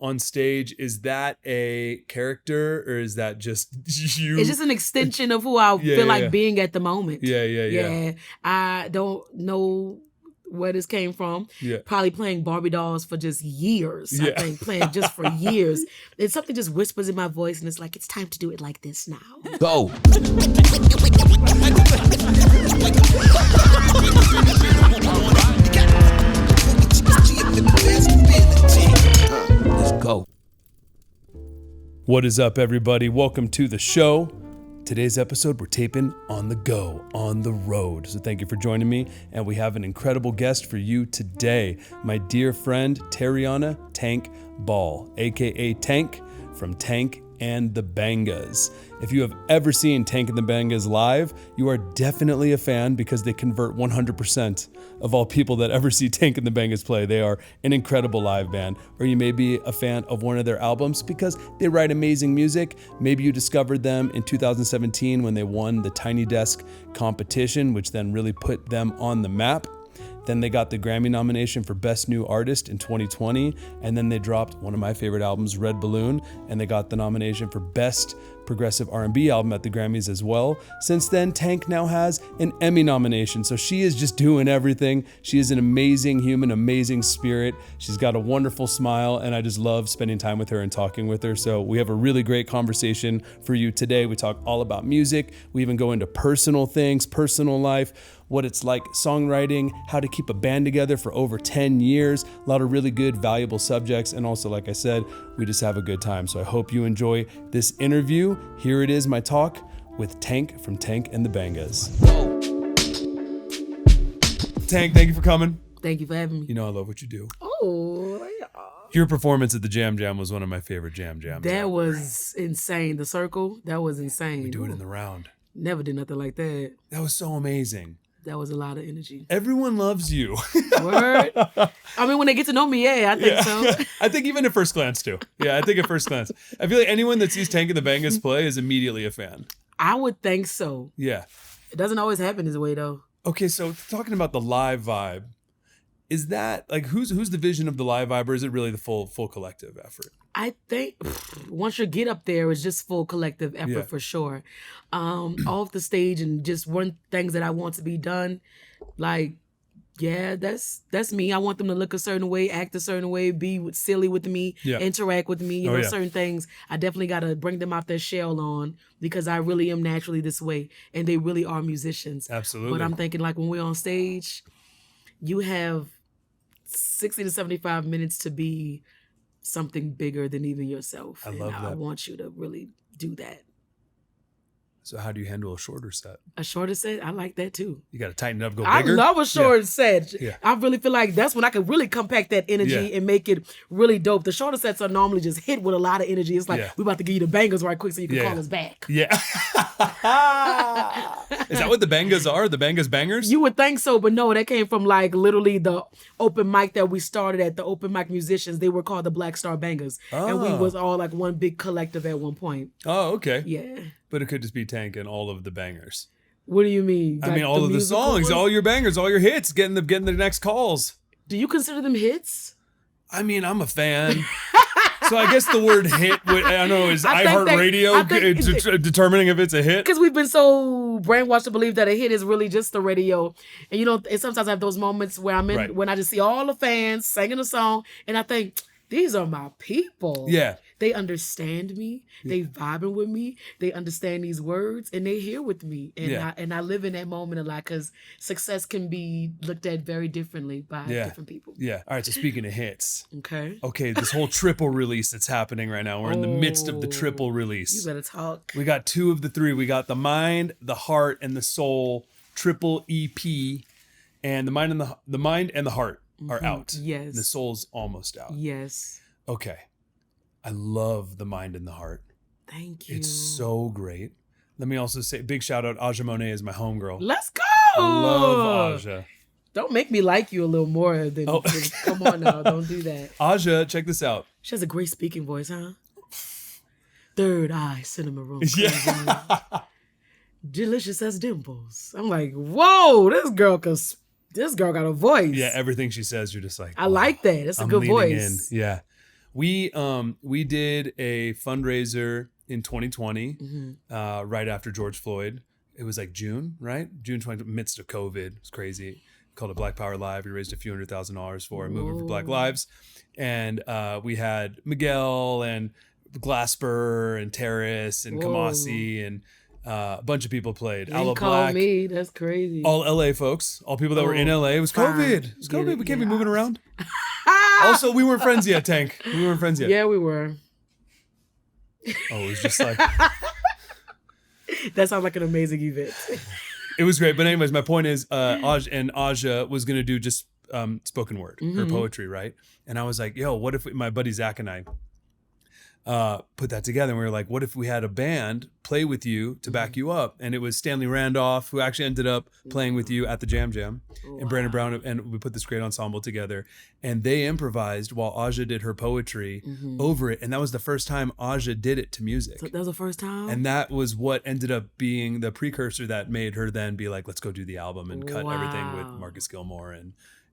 on stage, is that a character or is that just you? It's just an extension of who I feel like being at the moment. Yeah. I don't know where this came from. Yeah. Probably playing Barbie dolls for just years. Yeah. I think playing just for years. And something just whispers in my voice and it's like, it's time to do it like this now. Go. Let's go. What is up, everybody? Welcome to the show. Today's episode, we're taping on the go, on the road. So thank you for joining me. And we have an incredible guest for you today. My dear friend, Tarionna Tank Ball, aka Tank from Tank and the Bangas. If you have ever seen Tank and the Bangas live, you are definitely a fan because they convert 100% of all people that ever see Tank and the Bangas play. They are an incredible live band. Or you may be a fan of one of their albums because they write amazing music. Maybe you discovered them in 2017 when they won the Tiny Desk competition, which then really put them on the map. Then they got the Grammy nomination for Best New Artist in 2020, and then they dropped one of my favorite albums, Red Balloon, and they got the nomination for Best Progressive R&B Album at the Grammys as well. Since then, Tank now has an Emmy nomination, so she is just doing everything. She is an amazing human, amazing spirit. She's got a wonderful smile, and I just love spending time with her and talking with her. So we have a really great conversation for you today. We talk all about music. We even go into personal things, personal life, what it's like songwriting, how to keep a band together for over 10 years, a lot of really good, valuable subjects. And also, like I said, we just have a good time. So I hope you enjoy this interview. Here it is, my talk with Tank from Tank and the Bangas. Tank, thank you for coming. Thank you for having me. You know I love what you do. Oh, yeah. Your performance at the Jam Jam was one of my favorite jams. That was insane. The circle, that was insane. We do it in the round. Never did nothing like that. That was so amazing. That was a lot of energy. Everyone loves you. Word. I mean, when they get to know me, I think so. I think even at first glance, too. Yeah, I think at first glance. I feel like anyone that sees Tank and the Bangas play is immediately a fan. I would think so. Yeah. It doesn't always happen this way, though. Okay, so talking about the live vibe, is that, like, who's the vision of the live vibe, or is it really the full collective effort? I think once you get up there, it's just full collective effort for sure. Off the stage and just one things that I want to be done, like, yeah, that's me. I want them to look a certain way, act a certain way, be silly with me, interact with me. You know, certain things I definitely got to bring them out their shell on because I really am naturally this way, and they really are musicians. Absolutely. But I'm thinking, like, when we're on stage, you have 60 to 75 minutes to be something bigger than even yourself. I love that. I want you to really do that. So how do you handle a shorter set? A shorter set? I like that too. You got to tighten it up, go bigger? I love a short set. Yeah. I really feel like that's when I can really compact that energy and make it really dope. The shorter sets are normally just hit with a lot of energy. It's like, we about to give you the bangers right quick so you can call us back. Yeah. Is that what the Bangas are? The Bangas bangers? You would think so, but no, that came from like literally the open mic that we started at, the open mic musicians. They were called the Black Star Bangers. Oh. And we was all like one big collective at one point. Oh, okay. Yeah. But it could just be Tank and all of the bangers. What do you mean? I mean, all of the songs, all your bangers, all your hits, getting the next calls. Do you consider them hits? I mean, I'm a fan. So I guess the word hit, I don't know, is iHeartRadio determining if it's a hit? Because we've been so brainwashed to believe that a hit is really just the radio. And you know, and sometimes I have those moments where when I just see all the fans singing a song and I think, these are my people. Yeah. They understand me. They vibing with me. They understand these words and they here with me. And I live in that moment a lot because success can be looked at very differently by different people. Yeah. All right. So speaking of hits. Okay. This whole triple release that's happening right now. We're in the midst of the triple release. You better talk. We got 2 of the 3. We got the Mind, the Heart, and the Soul triple EP. And the Mind and the Heart are out. Yes. And the Soul's almost out. Yes. Okay. I love the Mind and the Heart. Thank you. It's so great. Let me also say, big shout out, Aja Monet is my homegirl. Let's go. I love Aja. Don't make me like you a little more than, come on now. Don't do that. Aja, check this out. She has a great speaking voice, huh? Third eye, cinema room. Yeah. Delicious as dimples. I'm like, whoa, this girl got a voice. Yeah, everything she says, you're just like, I like that. It's a good voice. Yeah. We did a fundraiser in 2020, right after George Floyd. It was like June, right? June 20, midst of COVID. It was crazy. Called it Black Power Live. We raised a few $100,000 for a movement for Black Lives. And we had Miguel and Glasper and Terrace and Kamasi and a bunch of people played. You didn't call me. That's crazy. All LA folks. All people that were in LA. It was COVID. It was COVID. We can't be moving around. Also, we weren't friends yet, Tank. We weren't friends yet. Yeah, we were. Oh, it was just like... That sounds like an amazing event. It was great. But anyways, my point is Aja was going to do just spoken word, her poetry, right? And I was like, yo, what if my buddy Zach and I put that together? And we were like, what if we had a band play with you to back you up? And it was Stanley Randolph, who actually ended up playing with you at the Jam Jam, and Brandon Brown, and we put this great ensemble together. And they improvised while Aja did her poetry over it. And that was the first time Aja did it to music. So that was the first time? And that was what ended up being the precursor that made her then be like, let's go do the album and cut everything with Marcus Gilmore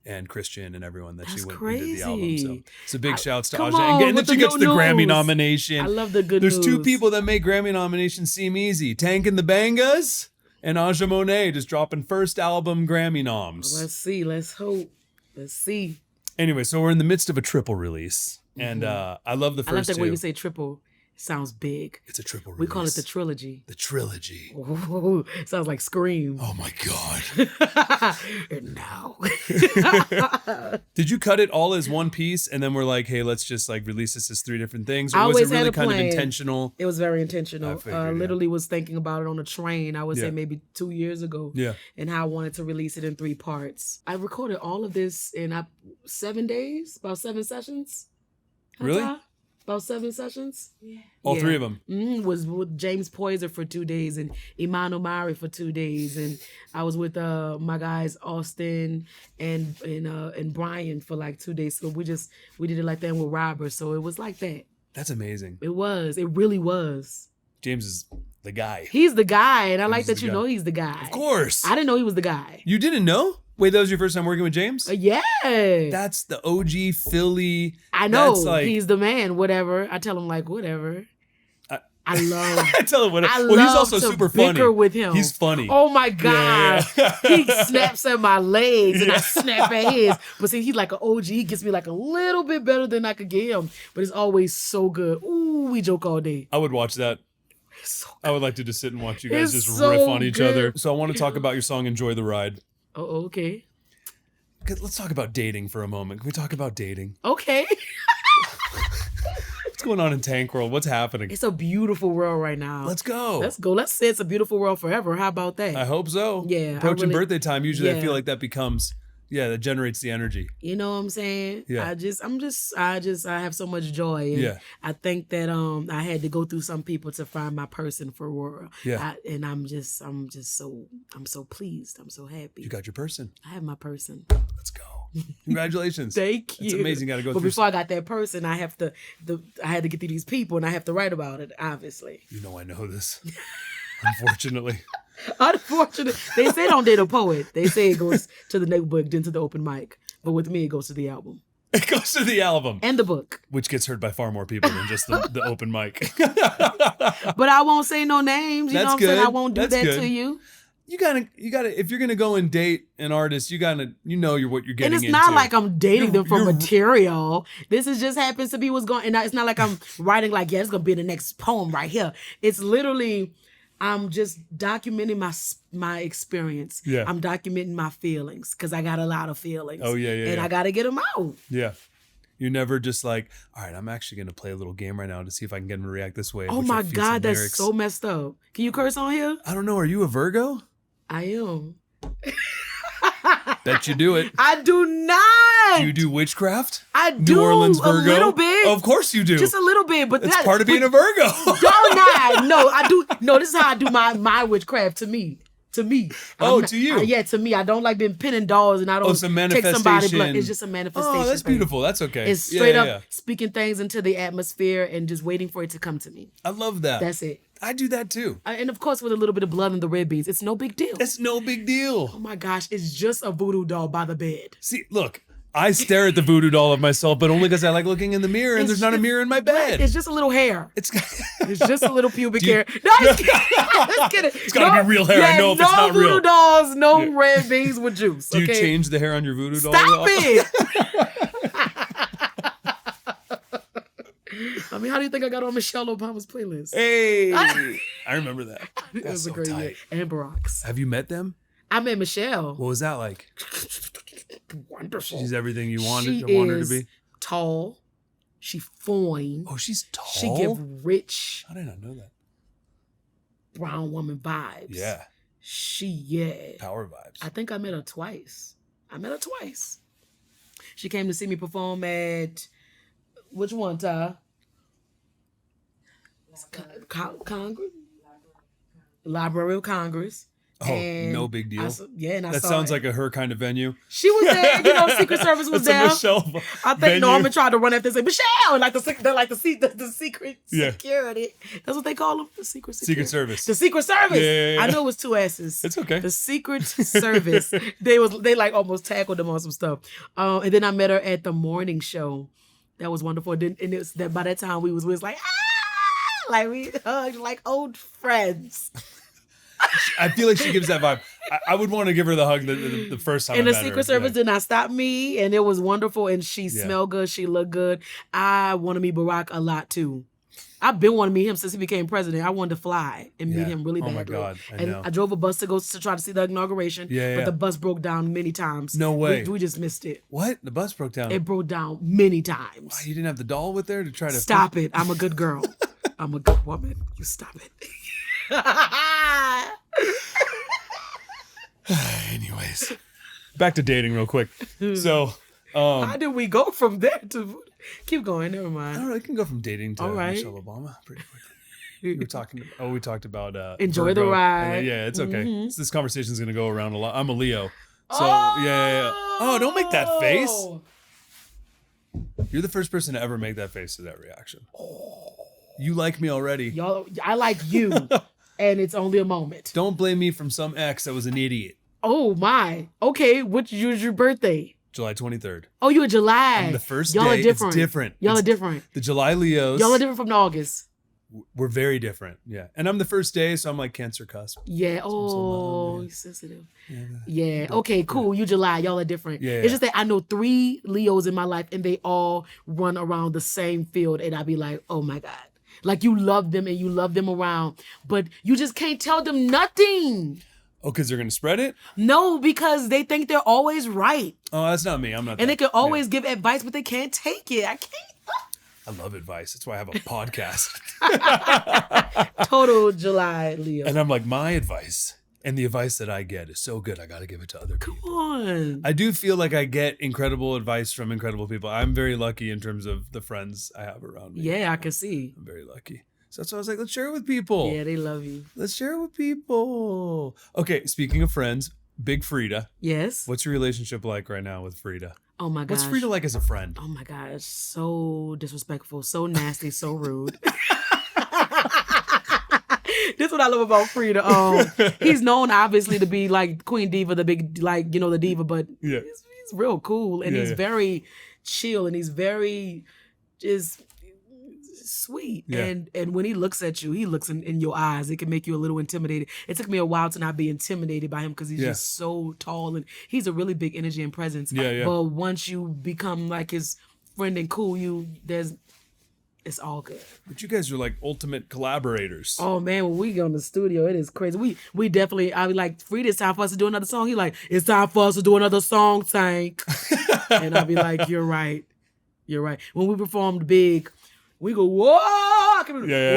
and Christian and everyone that she went and did the album. So it's a big shouts to Aja. And then she gets the Grammy nomination. I love the good news. There's two people that make Grammy nominations seem easy. Tank and the Bangas and Aja Monet just dropping first album Grammy noms. Let's see. Let's hope. Let's see. Anyway, so we're in the midst of a triple release. And I love the first two. I love that way you say triple. Sounds big. It's a triple release. We call it the trilogy. The trilogy. Ooh, sounds like Scream. Oh my God. And now. Did you cut it all as one piece and then we're like, hey, let's just like release this as three different things? Or was it really kind of intentional? It was very intentional. I literally was thinking about it on a train, I would say maybe 2 years ago. Yeah. And how I wanted to release it in 3 parts. I recorded all of this in 7 days, about 7 sessions. Really? About 7 sessions. Yeah. All 3 of them? Was with James Poyser for 2 days and Iman Omari for 2 days. And I was with my guys Austin and Brian for like 2 days. So we did it like that with Robert. So it was like that. That's amazing. It was. It really was. James is the guy. He's the guy. And I like that you know he's the guy. Of course. I didn't know he was the guy. You didn't know? Wait, that was your first time working with James? Yeah. That's the OG Philly. I know. He's the man, whatever. I tell him like, whatever. I love. I tell him whatever. Well, he's also super funny. With him. He's funny. Oh my God. Yeah. He snaps at my legs and I snap at his. But see, he's like an OG. He gets me like a little bit better than I could get him. But it's always so good. Ooh, we joke all day. I would watch that. So I would like to just sit and watch you guys riff on each other. So I want to talk about your song, Enjoy the Ride. Oh, okay. Let's talk about dating for a moment. Can we talk about dating? Okay. What's going on in Tank World? What's happening? It's a beautiful world right now. Let's go. Let's go. Let's say it's a beautiful world forever. How about that? I hope so. Yeah. Approaching birthday time, usually I feel like that becomes... Yeah, that generates the energy. You know what I'm saying? Yeah. I have so much joy. And I think that I had to go through some people to find my person for world. Yeah. And I'm so pleased. I'm so happy. You got your person. I have my person. Let's go. Congratulations. Thank you. It's amazing. You got to go but through. Before I got that person, I had to get through these people and I have to write about it, obviously. You know I know this. Unfortunately. Unfortunately. They say don't date a poet. They say it goes to the notebook, then to the open mic. But with me, it goes to the album. It goes to the album. And the book. Which gets heard by far more people than just the open mic. But I won't say no names. You know what I'm saying? I won't do that to you. You gotta, if you're gonna go and date an artist, what you're getting into. And it's not like I'm dating them for material. This is just happens to be what's going, and it's not like I'm writing like, yeah, it's gonna be the next poem right here. It's literally, I'm just documenting my experience. Yeah. I'm documenting my feelings because I got a lot of feelings. Oh yeah. And I gotta get them out. Yeah. You're never just like, all right, I'm actually going to play a little game right now to see if I can get him to react this way. Oh my God, that's so messed up. Can you curse on here? I don't know. Are you a Virgo? I am. Bet you do it. I do not. Do you do witchcraft? I do. New Orleans Virgo? A little bit. Of course you do. Just a little bit. But that's part of being a Virgo. Don't not. No, I do. No, this is how I do my witchcraft to me. To me. To you. Yeah, to me. I don't like being pinning dolls and I don't take somebody's blood. It's just a manifestation. Oh, that's beautiful. That's okay. It's straight up speaking things into the atmosphere and just waiting for it to come to me. I love that. That's it. I do that too. And of course with a little bit of blood in the red beans. It's no big deal. It's no big deal. Oh my gosh. It's just a voodoo doll by the bed. See, look, I stare at the voodoo doll of myself, but only because I like looking in the mirror, and there's not a mirror in my bed. It's just a little hair. It's just a little pubic hair. No, just kidding. It's gotta be real hair. I know if it's not real. No voodoo dolls, no red beans with juice. Do you change the hair on your voodoo doll? Stop it. I mean, how do you think I got on Michelle Obama's playlist? Hey, I remember that. It was so a great year. And Barack's. Have you met them? I met Michelle. What was that like? Wonderful. She's everything you wanted her to be. Tall. She fine. Oh, she's tall. She give rich. How did I not know that? Brown woman vibes. Yeah. Power vibes. I think I met her twice. She came to see me perform at which one, Ty? Congress? Library of Congress. Oh, no big deal. That sounds like her kind of venue. She was there, Secret Service was there. Michelle I think venue. Norman tried to run after and say, Michelle, and the secret security. That's what they call them, the secret Service. The Secret Service. Yeah. I know it was two S's. It's okay. The Secret Service. They like almost tackled them on some stuff. And then I met her at the morning show. That was wonderful. And it was that by that time we was like, like we hugged like old friends. I feel like she gives that vibe. I would want to give her the hug the first time. And the Secret Service did not stop me, and it was wonderful. And she smelled good. She looked good. I want to meet Barack a lot too. I've been wanting to meet him since he became president. I wanted to fly and meet him really badly. Oh my God! I drove a bus to try to see the inauguration. But the bus broke down many times. No way. We just missed it. What? The bus broke down? It broke down many times. Wow, you didn't have the doll with there to try to stop it. I'm a good girl. I'm a good woman. You stop it. Anyways, back to dating real quick. So, how did we go from there to keep going? Never mind. I don't know. I can go from dating to Michelle Obama pretty quickly. We talked about enjoy Virgo. the ride. Yeah, it's okay. Mm-hmm. So this conversation is going to go around a lot. I'm a Leo. So, yeah. Oh, don't make that face. You're the first person to ever make that face to that reaction. You like me already. Y'all, I like you. And it's only a moment. Don't blame me from some ex that was an idiot. Oh my. Okay, which was your birthday? July 23rd. Oh, you were July. And the first y'all day, are different. It's different. Y'all are different. The July Leos. Y'all are different from the August. We're very different. Yeah. And I'm the first day, so I'm like Cancer cusp. Yeah. Oh, you're sensitive. Yeah. Okay, cool. You July. Y'all are different. Yeah. It's just that I know 3 Leos in my life, and they all run around the same field, and I be like, oh my God. Like you love them and you love them around, but you just can't tell them nothing. Oh, because they're going to spread it? No, because they think they're always right. Oh, that's not me. I'm not. And they can always give advice, but they can't take it. I can't. I love advice. That's why I have a podcast. Total July Leo. And I'm like, my advice and the advice that I get is so good. I got to give it to other people. Come on. I do feel like I get incredible advice from incredible people. I'm very lucky in terms of the friends I have around me. Yeah, I can see. I'm very lucky. So that's why I was like, let's share it with people. Yeah, they love you. Let's share it with people. Okay, speaking of friends, big Freedia. Yes. What's your relationship like right now with Freedia? Oh my gosh. What's Freedia like as a friend? Oh my gosh. So disrespectful, so nasty, so rude. This is what I love about Freedia. He's known obviously to be like Queen Diva, the big, like, you know, the diva, but he's real cool and he's very chill and he's very just sweet. Yeah. And when he looks at you, he looks in your eyes. It can make you a little intimidated. It took me a while to not be intimidated by him because he's just so tall and he's a really big energy and presence. Yeah. But once you become like his friend and cool, it's all good. But you guys are like ultimate collaborators. Oh man, when we go in the studio, it is crazy. We definitely, I be like, Freedia, it's time for us to do another song. He like, it's time for us to do another song, Tank. And I'll be like, you're right. When we performed big, we go, whoa!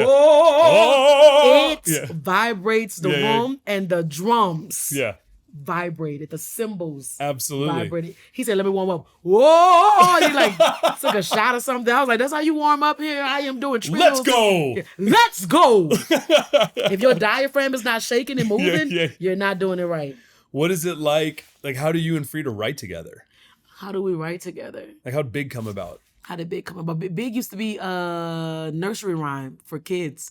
Whoa! It vibrates the room and the drums. Yeah. Vibrated, the cymbals absolutely vibrated. He said, let me warm up. Whoa! And he like took a shot or something. I was like, that's how you warm up here? I am doing trills. Let's go. Let's go. If your diaphragm is not shaking and moving, you're not doing it right. What is it like? Like, how do you and Freedia write together? How do we write together? Like, how'd Big come about? How did Big come about? Big used to be a nursery rhyme for kids.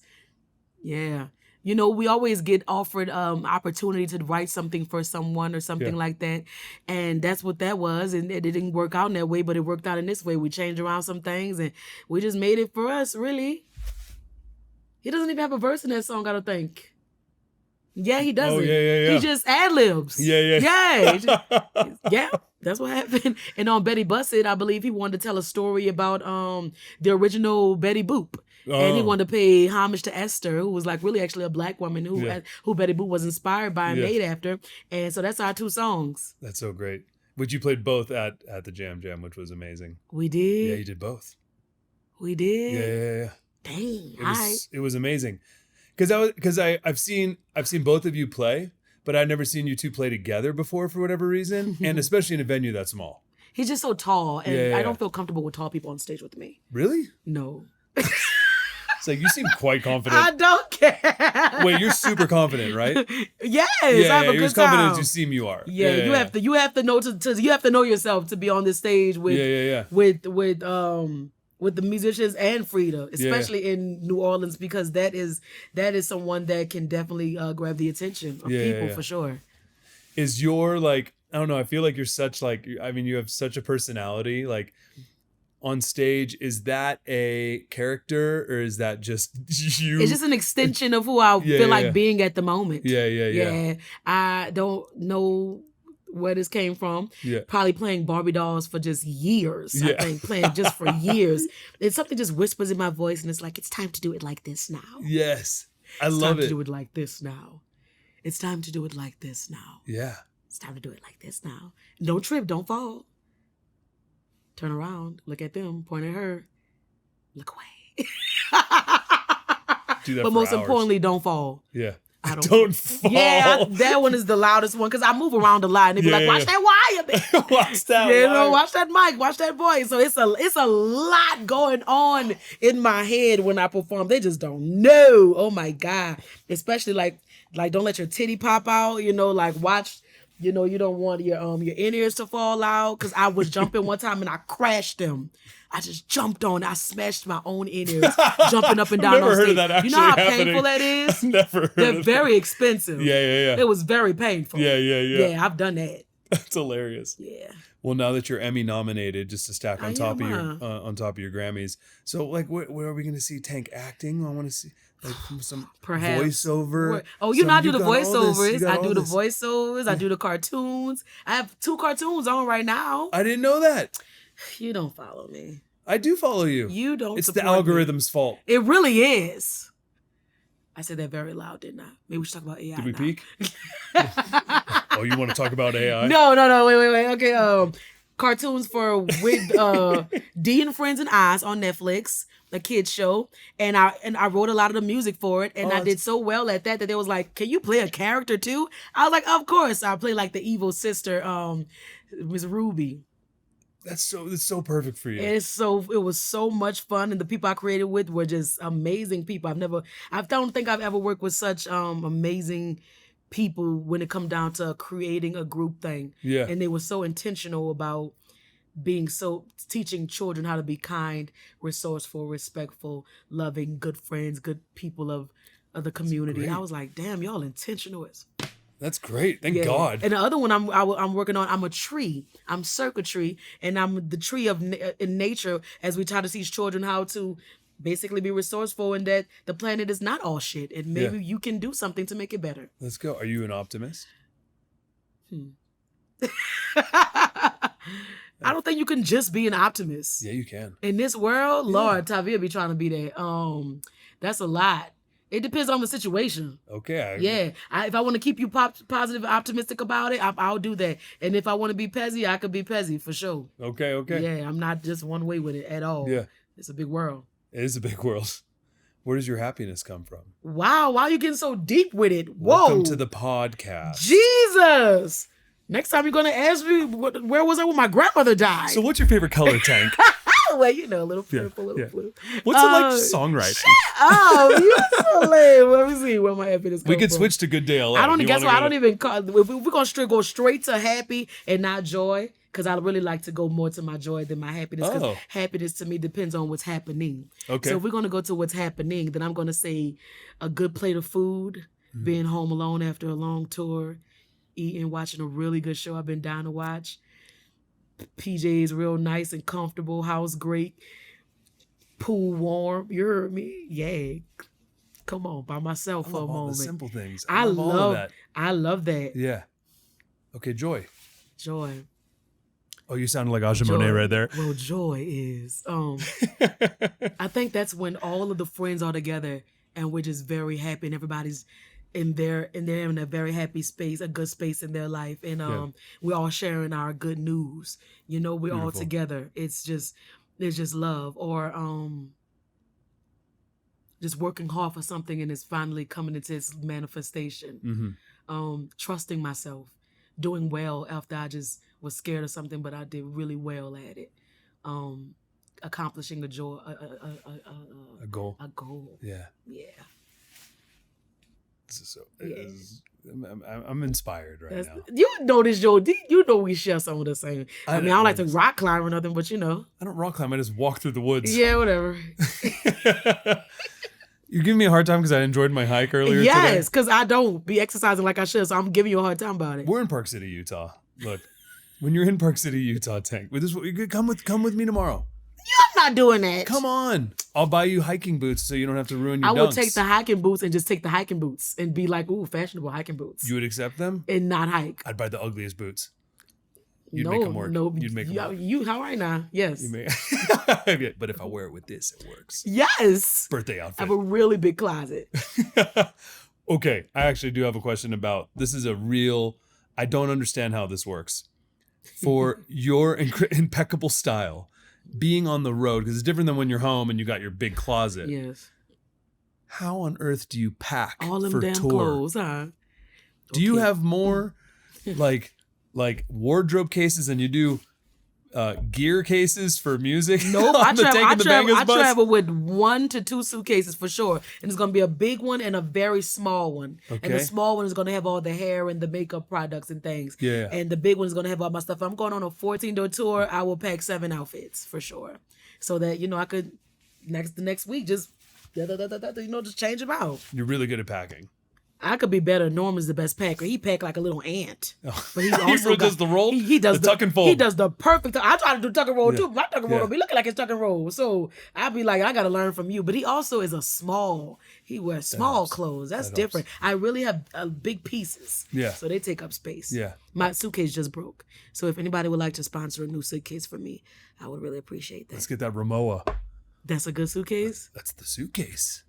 Yeah. You know, we always get offered opportunity to write something for someone or something like that. And that's what that was. And it didn't work out in that way, but it worked out in this way. We changed around some things and we just made it for us, really. He doesn't even have a verse in that song, I don't think. Yeah, he doesn't. Oh, yeah. He just ad-libs. Yeah. Yeah, that's what happened. And on Betty Bussett, I believe he wanted to tell a story about the original Betty Boop. And he wanted to pay homage to Esther, who was like really actually a black woman who Betty Boop was inspired by and made after. And so that's our 2 songs. That's so great. Which you played both at the Jam, which was amazing. We did? Yeah, you did both. We did? Yeah. Dang. It was amazing. Because I've seen both of you play, but I'd never seen you two play together before for whatever reason. And especially in a venue that small. He's just so tall. And I don't feel comfortable with tall people on stage with me. Really? No. It's like, you seem quite confident. I don't care. Wait, you're super confident, right? Yes, I have a you're good as confident time. as you seem you are. You have to know you have to know yourself to be on this stage with the musicians and Freedia, especially in New Orleans, because that is someone that can definitely grab the attention of people for sure. Is your I don't know, I feel like you're such you have such a personality, on stage. Is that a character or is that just you? It's just an extension of who I feel like being at the moment. Yeah. I don't know where this came from. Yeah. Probably playing Barbie dolls for just years. I think playing just for years. It's something just whispers in my voice and it's like, it's time to do it like this now. Yes. I love it. It's time to do it like this now. It's time to do it like this now. Yeah. It's time to do it like this now. Don't trip, don't fall. Turn around, look at them, point at her, look away. Do that but for most hours. Importantly, don't fall. Yeah. I don't fall. Yeah, that one is the loudest one because I move around a lot and they be like, watch that wire, man. Watch that wire. Watch that mic, watch that voice. So it's a lot going on in my head when I perform. They just don't know. Oh my God. Especially like don't let your titty pop out, watch. You don't want your in-ears to fall out because I was jumping one time and I crashed them. I just jumped on. I smashed my own in-ears jumping up and down on stage. Of that actually you know how happening. painful that is? I've never heard They're of very expensive. Yeah. It was very painful. Yeah. Yeah, I've done that. That's hilarious. Yeah. Well, now that you're Emmy nominated, just to stack on top of your Grammys. So, where are we going to see Tank acting? I want to see some perhaps voiceover. Oh, I do the voiceovers. I do the voiceovers. I do the cartoons. I have 2 cartoons on right now. I didn't know that. You don't follow me. I do follow you. You don't. It's the algorithm's fault. It really is. I said that very loud, didn't I? Maybe we should talk about AI. Did we now. peak? Oh, you want to talk about AI? No. Wait. Okay. Cartoons with D and Friends and Oz on Netflix, a kids show, and I wrote a lot of the music for it, and I did so well at that they was like, "Can you play a character too?" I was like, "Of course." I play like the evil sister, Miss Ruby. That's so perfect for you. It was so much fun, and the people I created with were just amazing people. I don't think I've ever worked with such amazing people when it come down to creating a group thing. Yeah. And they were so intentional about teaching children how to be kind, resourceful, respectful, loving, good friends, good people of the community. I was like, damn, y'all intentional as. That's great. Thank God. And the other one I'm working on, I'm a tree. I'm circuitry, and I'm the tree in nature as we try to teach children how to basically be resourceful and that the planet is not all shit and maybe you can do something to make it better. Let's go. Are you an optimist? I don't think you can just be an optimist. Yeah, you can. In this world, Lord, Tavia be trying to be that. That's a lot. It depends on the situation. Okay. If I want to keep you positive and optimistic about it, I'll do that. And if I want to be Pezzy, I could be Pezzy for sure. Okay. Yeah, I'm not just one way with it at all. Yeah. It's a big world. It is a big world. Where does your happiness come from? Wow, why are you getting so deep with it? Whoa. Welcome to the podcast. Jesus. Next time you're going to ask me, where was I when my grandmother died? So what's your favorite color, Tank? Well, a little purple, blue. What's it like songwriting? Oh, you're so lame. Let me see where my happiness comes We could from. switch to Good Day LA. I don't even call. If we're going to go straight to happy and not joy, because I really like to go more to my joy than my happiness. Because happiness to me depends on what's happening. Okay. So if we're going to go to what's happening, then I'm going to say a good plate of food, being home alone after a long tour, eating, watching a really good show I've been down to watch. PJs real nice and comfortable, house great, pool warm. You heard me? Yeah. Come on, by myself for a moment. The simple things. I love all of that. I love that. Yeah. Okay, joy. Joy. Oh, you sounded like Aja Monet right there. Well, joy is I think that's when all of the friends are together and we're just very happy and everybody's they're in a very happy space, a good space in their life. And we're all sharing our good news. You know, we're all together. It's just love. Or just working hard for something and it's finally coming into its manifestation. Trusting myself, doing well after I just was scared of something, but I did really well at it. Accomplishing a goal. A goal. Yeah. Yeah. I'm inspired right now. You know this, Joe. You know we share some of the same. I don't like to rock climb or nothing, but you know. I don't rock climb. I just walk through the woods. Yeah, whatever. You're giving me a hard time because I enjoyed my hike earlier today? Yes, because I don't be exercising like I should, so I'm giving you a hard time about it. We're in Park City, Utah. Look, when you're in Park City, Utah, Tank, come with me tomorrow. I'm not doing that. Come on. I'll buy you hiking boots so you don't have to ruin your dunks. I would take the hiking boots and just take the hiking boots and be like, ooh, fashionable hiking boots. You would accept them? And not hike. I'd buy the ugliest boots. You'd make them work. No, you'd make them work. You, how right now? Yes. But if I wear it with this, it works. Yes. Birthday outfit. I have a really big closet. Okay. I actually do have a question about, this is a real, I don't understand how this works. For your impeccable style, being on the road, because it's different than when you're home and you got your big closet. Yes. How on earth do you pack all them for damn tour? Clothes, huh? Do you have more like wardrobe cases than you do gear cases for music? Nope, I travel with 1 to 2 suitcases for sure. And it's going to be a big one and a very small one. Okay. And the small one is going to have all the hair and the makeup products and things. Yeah. And the big one is going to have all my stuff. If I'm going on a 14-day tour, I will pack 7 outfits for sure. So that, you know, I could the next week just, just change them out. You're really good at packing. I could be better. Norman's the best packer. He packed like a little ant. Oh. But he also does the roll? He does the tuck and fold. He does the perfect. I try to do tuck and roll too. My tuck and roll don't be looking like it's tuck and roll. So I'll be like, I got to learn from you. But he also is he wears small clothes. That's different. I really have big pieces. Yeah. So they take up space. Yeah. My suitcase just broke. So if anybody would like to sponsor a new suitcase for me, I would really appreciate that. Let's get that Ramoa. That's a good suitcase? That's the suitcase.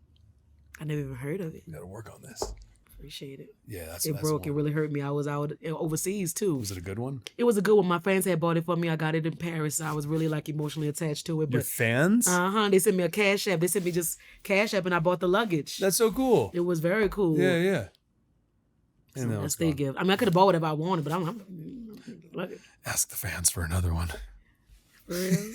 I never even heard of it. We got to work on this. Appreciate it. Yeah, that's broke. It really hurt me. I was out overseas too. Was it a good one? It was a good one. My fans had bought it for me. I got it in Paris. So I was really like emotionally attached to it. Your fans? They sent me a cash app. They sent me just cash app, and I bought the luggage. That's so cool. It was very cool. Yeah. So that's their gift. I mean, I could have bought whatever I wanted, but I'm ask the fans for another one. For real?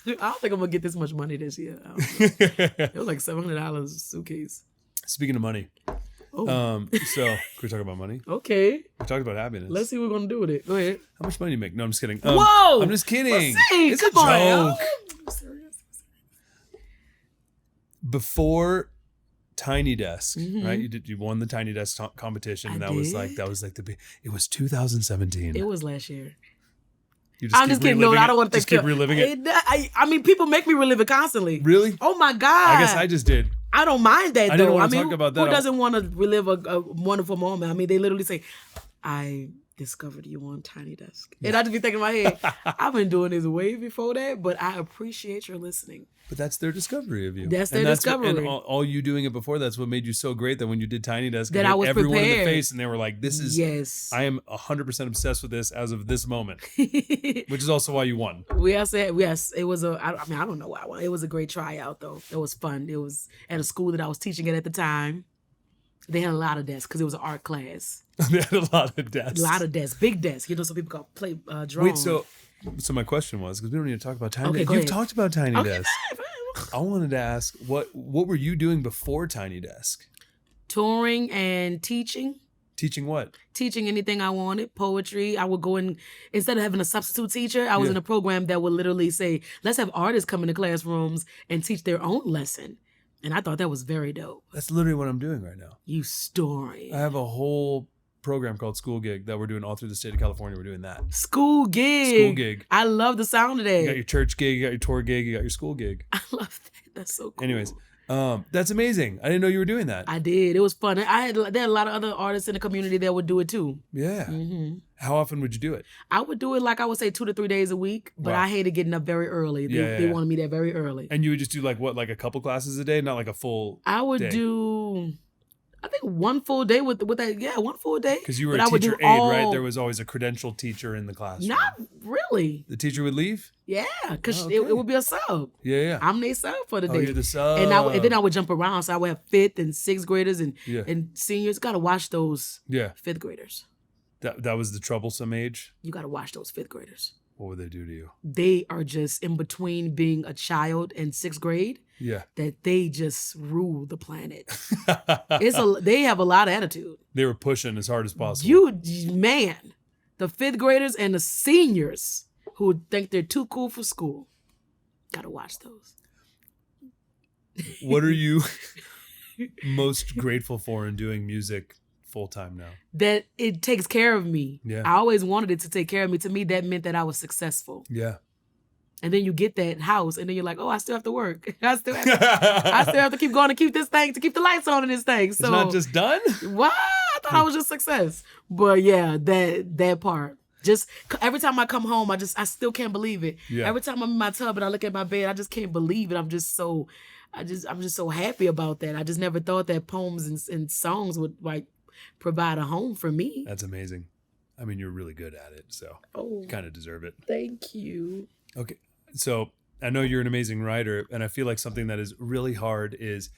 I don't think I'm gonna get this much money this year. It was like $700 suitcase. Speaking of money, so can we talk about money? Okay. We talked about happiness. Let's see what we're gonna do with it. Go ahead. How much money do you make? No, I'm just kidding. Whoa! I'm just kidding. It's a joke. I'm serious. Before Tiny Desk, right? You won the Tiny Desk competition, and that was like it was 2017. It was last year. I'm just kidding. No, I don't want to keep reliving it. I mean, people make me relive it constantly. Really? Oh my God! I guess I just did. I don't mind that though. I didn't want to talk about that. Who doesn't want to relive a wonderful moment? I mean, they literally say, "I discovered you on Tiny Desk," and I just be thinking in my head, "I've been doing this way before that," but I appreciate your listening. But that's their discovery of you. That's their discovery. And all you doing it before, that's what made you so great that when you did Tiny Desk, that I was everyone prepared. in the face and they were like, this is, yes. I am 100% obsessed with this as of this moment, which is also why you won. Yes, it was I don't know why I won. It was a great tryout though. It was fun. It was at a school that I was teaching at the time. They had a lot of desks because it was an art class. They had a lot of desks. A lot of desks. Big desks. You know, so people could play drums. Wait, so my question was, because we don't need to talk about Tiny Desk. You've talked about Tiny Desk. I wanted to ask, what were you doing before Tiny Desk? Touring and teaching. Teaching what? Teaching anything I wanted, poetry. I would go in, instead of having a substitute teacher, I was in a program that would literally say, let's have artists come into classrooms and teach their own lesson. And I thought that was very dope. That's literally what I'm doing right now. You story. I have a whole program called School Gig that we're doing all through the state of California. We're doing that. School gig. I love the sound of that. You got your church gig, you got your tour gig, you got your school gig. I love that. That's so cool. Anyways, that's amazing. I didn't know you were doing that. I did. It was fun. There had a lot of other artists in the community that would do it too. Yeah. Mm-hmm. How often would you do it? I would do it I would say 2 to 3 days a week, but I hated getting up very early. They wanted me there very early. And you would just do like a couple classes a day, not like a full I would day. do, I think one full day with that. Yeah, one full day. Because you were a teacher aide, right? There was always a credentialed teacher in the classroom. Not really. The teacher would leave? Yeah, because it would be a sub. Yeah. I'm their sub for the day. Oh, you're the sub. And then I would jump around. So I would have 5th and 6th graders and seniors. Got to watch those 5th graders. That was the troublesome age? You got to watch those 5th graders. What would they do to you? They are just in between being a child and 6th grade. Yeah. That they just rule the planet. They have a lot of attitude. They were pushing as hard as possible. The 5th graders and the seniors who think they're too cool for school. Gotta watch those. What are you most grateful for in doing music full time now? That it takes care of me. Yeah. I always wanted it to take care of me. To me, that meant that I was successful. Yeah. And then you get that house, and then you're like, oh, I still have to work. I still have to keep going to keep this thing, to keep the lights on in this thing. So it's not just done? What? I thought I was just success. But yeah, that part. Just every time I come home, I still can't believe it. Yeah. Every time I'm in my tub and I look at my bed, I just can't believe it. I'm just so happy about that. I just never thought that poems and songs would provide a home for me. That's amazing. I mean, you're really good at it, so you kind of deserve it. Thank you. Okay. So I know you're an amazing writer, and I feel like something that is really hard is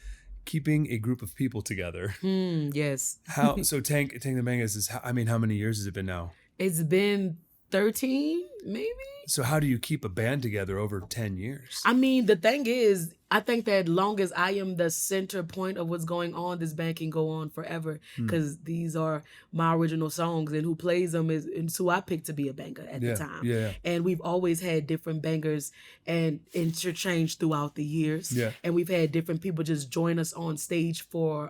keeping a group of people together. Yes. So Tank the Bangas is, how many years has it been now? It's been 13, maybe. So how do you keep a band together over 10 years? I mean, the thing is, I think that long as I am the center point of what's going on, this band can go on forever, because these are my original songs, and who plays them is who I picked to be a banger at the time. Yeah. And we've always had different bangers and interchanged throughout the years. Yeah. And we've had different people just join us on stage for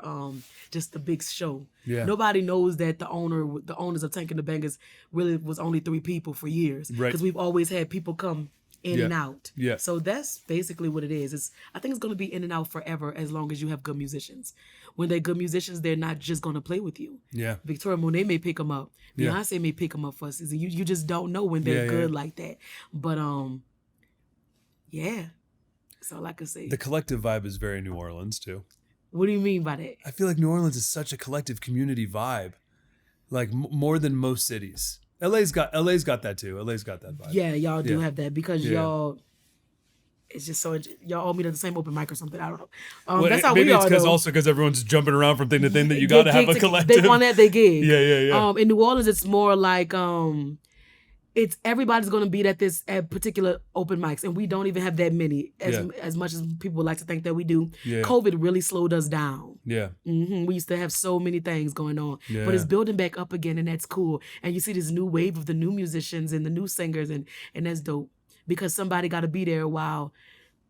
just the big show. Yeah. Nobody knows that the owners of Tank and the Bangers really was only 3 people for years. Right. Because we've always had people come in and out. Yeah. So that's basically what it is. I think it's going to be in and out forever as long as you have good musicians. When they're good musicians, they're not just going to play with you. Yeah. Victoria Monet may pick them up. Beyonce may pick them up for us. You just don't know when they're good like that. But that's all I can say. The collective vibe is very New Orleans too. What do you mean by that? I feel like New Orleans is such a collective community vibe, like more than most cities. LA's got that too. LA's got that vibe. Yeah, y'all do have that because y'all. It's just so y'all owe me the same open mic or something. I don't know. That's how maybe we are. Maybe it's because everyone's jumping around from thing to thing that you got to have a collective. They want that they gig. Yeah. In New Orleans, it's more like it's everybody's going to be at particular open mics, and we don't even have that many as much as people would like to think that we do. Yeah. COVID really slowed us down. Yeah. Mm-hmm. We used to have so many things going on, but it's building back up again, and that's cool. And you see this new wave of the new musicians and the new singers, and that's dope because somebody got to be there while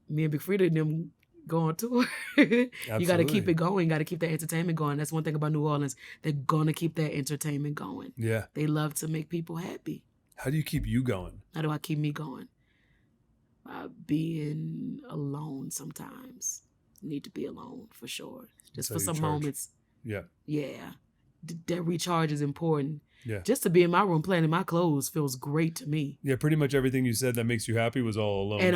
me and Big Freedia and them go on tour. You got to keep it going. You got to keep that entertainment going. That's one thing about New Orleans. They're going to keep that entertainment going. Yeah. They love to make people happy. How do you keep you going? How do I keep me going? Being alone sometimes. Need to be alone for sure. Just for some moments. Yeah. Yeah. That recharge is important. Yeah. Just to be in my room playing in my clothes feels great to me. Yeah, pretty much everything you said that makes you happy was all alone.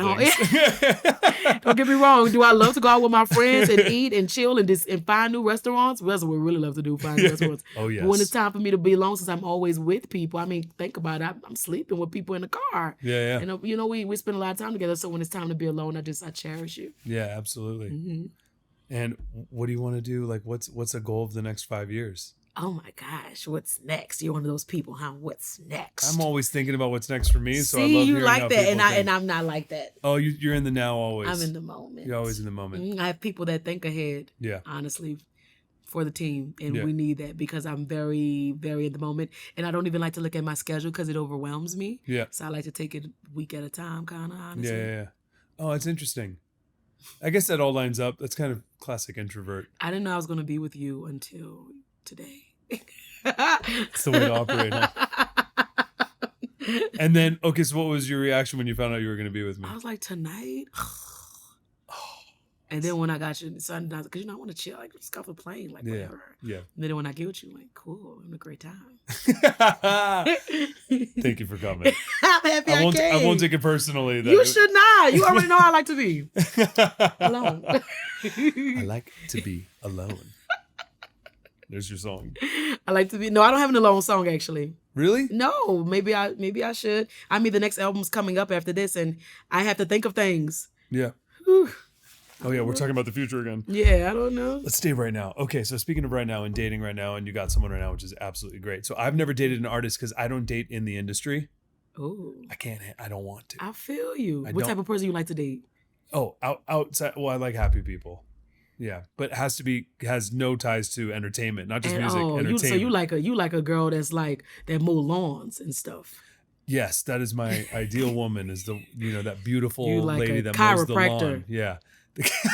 Don't get me wrong. Do I love to go out with my friends and eat and chill and find new restaurants? Well, that's what we really love to do, find new restaurants. Oh, yes. But when it's time for me to be alone, since I'm always with people, I mean, think about it. I'm sleeping with people in the car. Yeah. And, we spend a lot of time together. So when it's time to be alone, I cherish you. Yeah, absolutely. Mm-hmm. And what do you want to do? Like, what's a goal of the next 5 years? Oh my gosh, what's next? You're one of those people, huh? What's next? I'm always thinking about what's next for me. So I love you hearing like how that, and I'm not like that. Oh, you're in the now always. I'm in the moment. You're always in the moment. I have people that think ahead. Yeah. Honestly, for the team, and we need that because I'm very, very in the moment, and I don't even like to look at my schedule because it overwhelms me. Yeah. So I like to take it a week at a time, kind of, honestly. Yeah. Oh, it's interesting. I guess that all lines up. That's kind of classic introvert. I didn't know I was going to be with you until today. It's the way to operate, huh? And then, okay, so what was your reaction when you found out you were going to be with me? I was like, tonight? And then when I got you, because I want to chill, like just go off a plane, like whatever. Yeah. And then when I get with you, I'm like, cool, I'm having a great time. Thank you for coming. I'm happy I came. I won't take it personally. You should not. You already know I like to be alone. I like to be alone. There's your song. I like to be. No, I don't have an alone song actually. Really? No, maybe I should. I mean, the next album's coming up after this, and I have to think of things. Yeah. Whew. Oh yeah, we're talking about the future again. Yeah, I don't know. Let's stay right now. Okay, so speaking of right now and dating right now, and you got someone right now, which is absolutely great. So I've never dated an artist because I don't date in the industry. Oh. I can't. I don't want to. I feel you. What type of person you like to date? Oh, outside. Well, I like happy people. Yeah, but it has no ties to entertainment, not just music. Entertainment. So you like a girl that's like that mow lawns and stuff. Yes, that is my ideal woman. Is that beautiful like lady that mows the lawn. Yeah.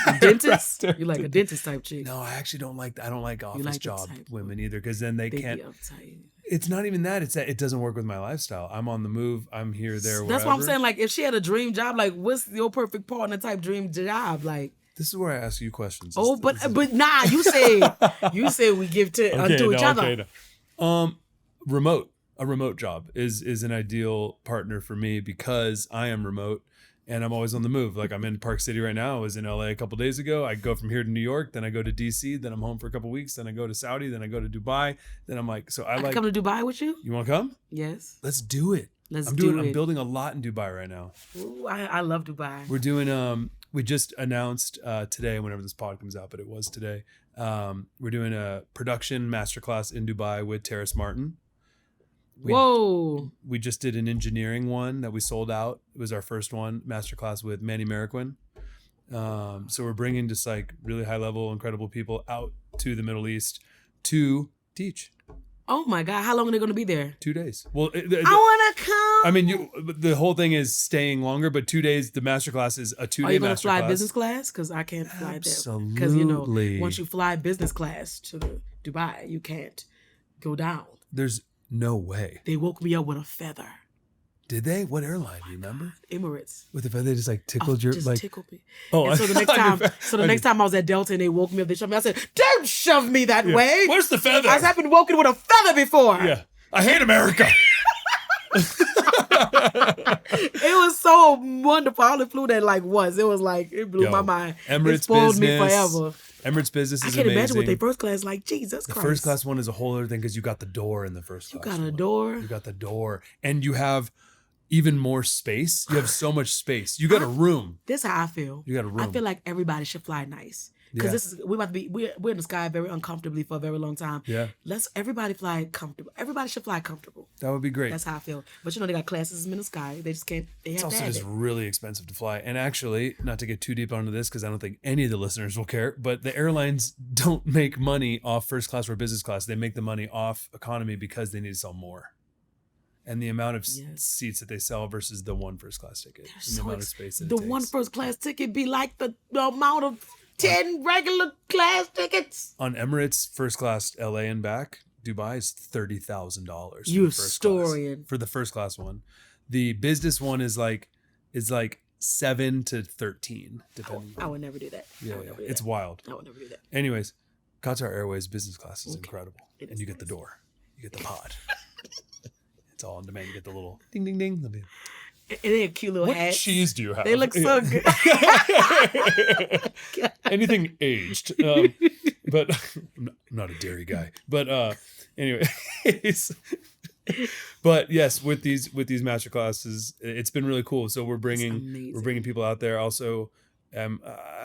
A dentist? You like a dentist type chick? No, I actually don't like. I don't like office job women either because then they can't. Uptight. It's not even that. It's that it doesn't work with my lifestyle. I'm on the move. I'm here, there, wherever. That's what I'm saying. Like, if she had a dream job, like, what's your perfect partner type dream job? Like, this is where I ask you questions. Oh, but nah. You say we give unto each other. Okay, no. A remote job is an ideal partner for me because I am remote. And I'm always on the move. Like I'm in Park City right now. I was in LA a couple days ago. I go from here to New York, then I go to DC, then I'm home for a couple weeks, then I go to Saudi, then I go to Dubai. Then I'm like, I like come to Dubai with you. You want to come? Yes. Let's do it. I'm building a lot in Dubai right now. Ooh, I love Dubai. We're doing we just announced today, whenever this pod comes out, but it was today. We're doing a production masterclass in Dubai with Terrace Martin. We just did an engineering one that we sold out. It was our first one, masterclass with Manny Marroquin. So we're bringing just like really high level, incredible people out to the Middle East to teach. Oh my God. How long are they going to be there? 2 days. Well, I want to come. I mean, the whole thing is staying longer, but 2 days, the masterclass is a 2-day masterclass. Are you going to fly business class? Because I can't fly there. Absolutely. Because, once you fly business class to Dubai, you can't go down. There's no way. They woke me up with a feather. Did they? What airline? Do you remember? Emirates. With the feather, they just like tickled your just like. Tickled me. Oh, and so the next time I was at Delta and they woke me up, they shoved me. I said, "Don't shove me that way." Where's the feather? I haven't woken with a feather before. Yeah, I hate America. It was so wonderful. I only flew that like once. It was like it blew my mind. Emirates it spoiled business, me forever. Emirates business is amazing. I can't imagine what they first class like. Jesus Christ. The first class one is a whole other thing because you got the door in the first class. You got a door. You got the door, and you have even more space. You have so much space. You got a room. This is how I feel. You got a room. I feel like everybody should fly nice. Because we're in the sky very uncomfortably for a very long time. Yeah. Let's everybody fly comfortable. Everybody should fly comfortable. That would be great. That's how I feel. But they got classism in the sky. They just can't. It's also just really expensive to fly. And actually, not to get too deep onto this because I don't think any of the listeners will care, but the airlines don't make money off first class or business class. They make the money off economy because they need to sell more. And the amount of seats that they sell versus the one first class ticket. And the amount of space that it takes. One first class ticket be like the amount of 10 regular class tickets. On Emirates first class LA and back, Dubai is $30,000. You're historian. For the first class one. The business one is like 7 to 13, depending. I would never do that. Yeah, it's wild. I would never do that. Anyways, Qatar Airways business class is incredible. And you get the door. You get the pod. It's all on demand. You get the little ding, ding, ding. And they have cute little hats. What cheese do you have? They look so good. Anything aged. But I'm not a dairy guy. But anyways. But yes, with these master classes, it's been really cool. So we're bringing people out there. Also, I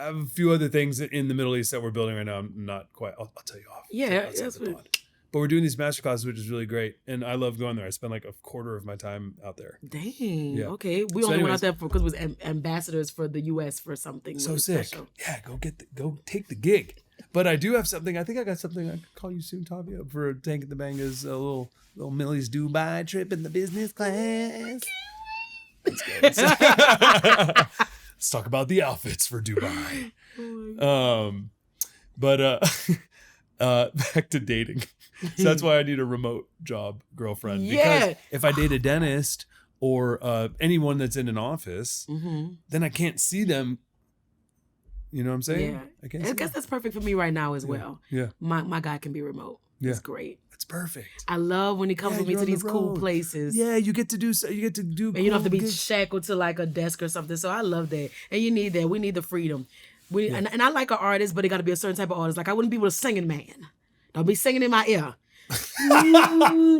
have a few other things in the Middle East that we're building right now. I'm not quite. I'll tell you off. Yeah, that's what. But we're doing these master classes, which is really great. And I love going there. I spend like a quarter of my time out there. Dang. Yeah. Okay. We only went out there because we was ambassadors for the U.S. for something So really sick. special. Yeah, go take the gig. But I do have something. I think I got something I could call you soon, Tavia, for Tank at the Bangas, a little Millie's Dubai trip in the business class. Let's go. Let's talk about the outfits for Dubai. Back to dating. So that's why I need a remote job girlfriend. Because if I date a dentist or anyone that's in an office, then I can't see them. You know what I'm saying? Yeah. I guess that's perfect for me right now as well. Yeah. My guy can be remote. Yeah. It's great. It's perfect. I love when he comes with me to these cool places. Yeah, you get to do. And you don't have to be shackled to like a desk or something. So I love that. And you need that. We need the freedom. And I like an artist, but it got to be a certain type of artist. Like I wouldn't be with a singing man. Don't be singing in my ear.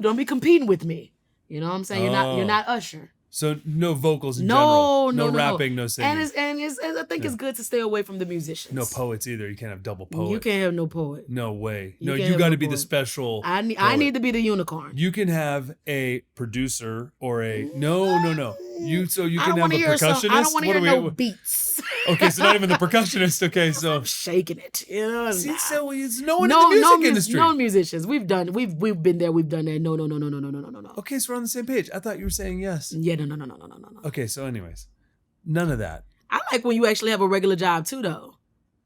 Don't be competing with me. You know what I'm saying? You're not Usher. So no vocals in general. No rapping, no singing. And I think it's good to stay away from the musicians. No poets either. You can't have double poet. You can't have no poet. No way. You got to be the special. I need to be the unicorn. You can have a producer or a no. You can have a percussionist. I don't want to hear no beats. Okay, so not even the percussionist. Okay, so I'm shaking it. You know. See, so it's no one in the music industry. No musicians. We've been there. We've done that. No. Okay, so we're on the same page. I thought you were saying yes. Yeah, no. Okay, so anyways, none of that. I like when you actually have a regular job too, though.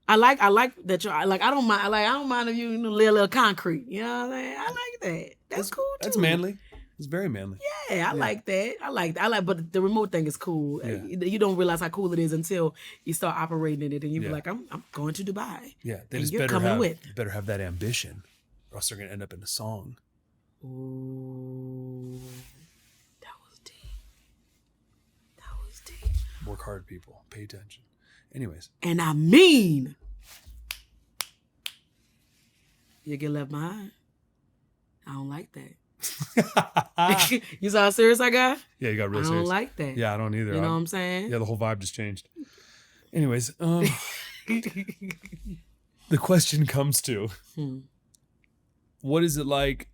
I like that you're like I don't mind if you lay a little concrete. You know what I'm saying? I like that. That's cool too. That's manly. It's very manly. Yeah, I like that. I like, but the remote thing is cool. Yeah. You don't realize how cool it is until you start operating it, and you be like, I'm going to Dubai. Yeah, they and just better have that ambition, or else they're gonna end up in a song. Ooh, that was deep. Work hard, people. Pay attention. Anyways. And I mean, you get left behind. I don't like that. You saw how serious I got? Yeah, you got real serious. I don't like that. Yeah, I don't either. You know what I'm saying? Yeah, the whole vibe just changed. Anyways, the question comes to, what is it like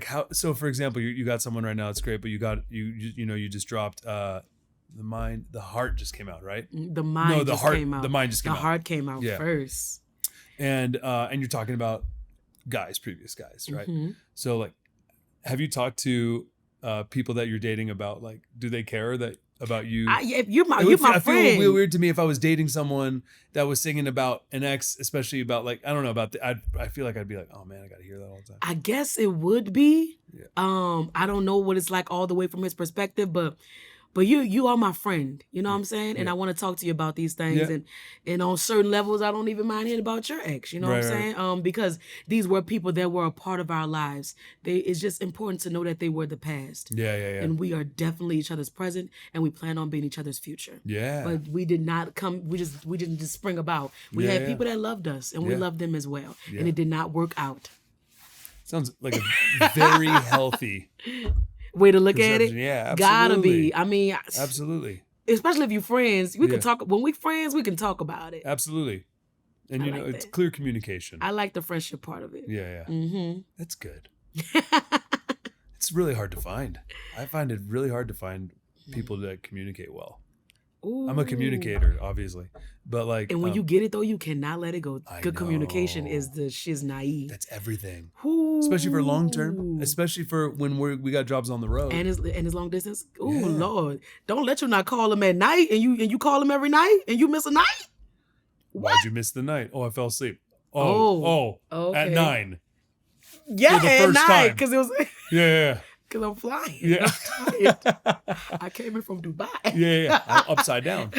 how, so for example, you got someone right now, it's great, but you just dropped, the heart just came out, right? The mind came out. The mind just came out. The heart came out first. And you're talking about previous guys, right? So like, have you talked to people that you're dating about, like, do they care about you? You're my friend. I feel real weird to me if I was dating someone that was singing about an ex, especially about like, I don't know about I feel like I'd be like, oh man, I got to hear that all the time. I guess it would be. Yeah. I don't know what it's like all the way from his perspective, but you are my friend, you know what I'm saying? And I want to talk to you about these things. And on certain levels, I don't even mind hearing about your ex, you know what I'm saying? Because these were people that were a part of our lives. It's just important to know that they were the past. Yeah. And we are definitely each other's present, and we plan on being each other's future. Yeah. But we did not we didn't just spring about. We had people that loved us, and we loved them as well. Yeah. And it did not work out. Sounds like a very healthy way to look at it. Yeah, absolutely. Gotta be. I mean, absolutely. Especially if you're friends, we can talk. When we friends, we can talk about it. Absolutely. And it's clear communication. I like the friendship part of it. Yeah. That's good. It's really hard to find. I find it really hard to find people that communicate well. Ooh. I'm a communicator, obviously, but like, and when you get it though, you cannot let it go. Good communication is the shiz naive. That's everything. Ooh. Especially for long term. Especially for when we got jobs on the road. And his long distance. Oh Lord, don't let you not call him at night, and you call him every night, and you miss a night. Why'd you miss the night? Oh, I fell asleep. Okay. At 9. Yeah, at 9 because it was. Yeah. Because I'm flying. Yeah. I'm tired. I came in from Dubai. Yeah. Upside down.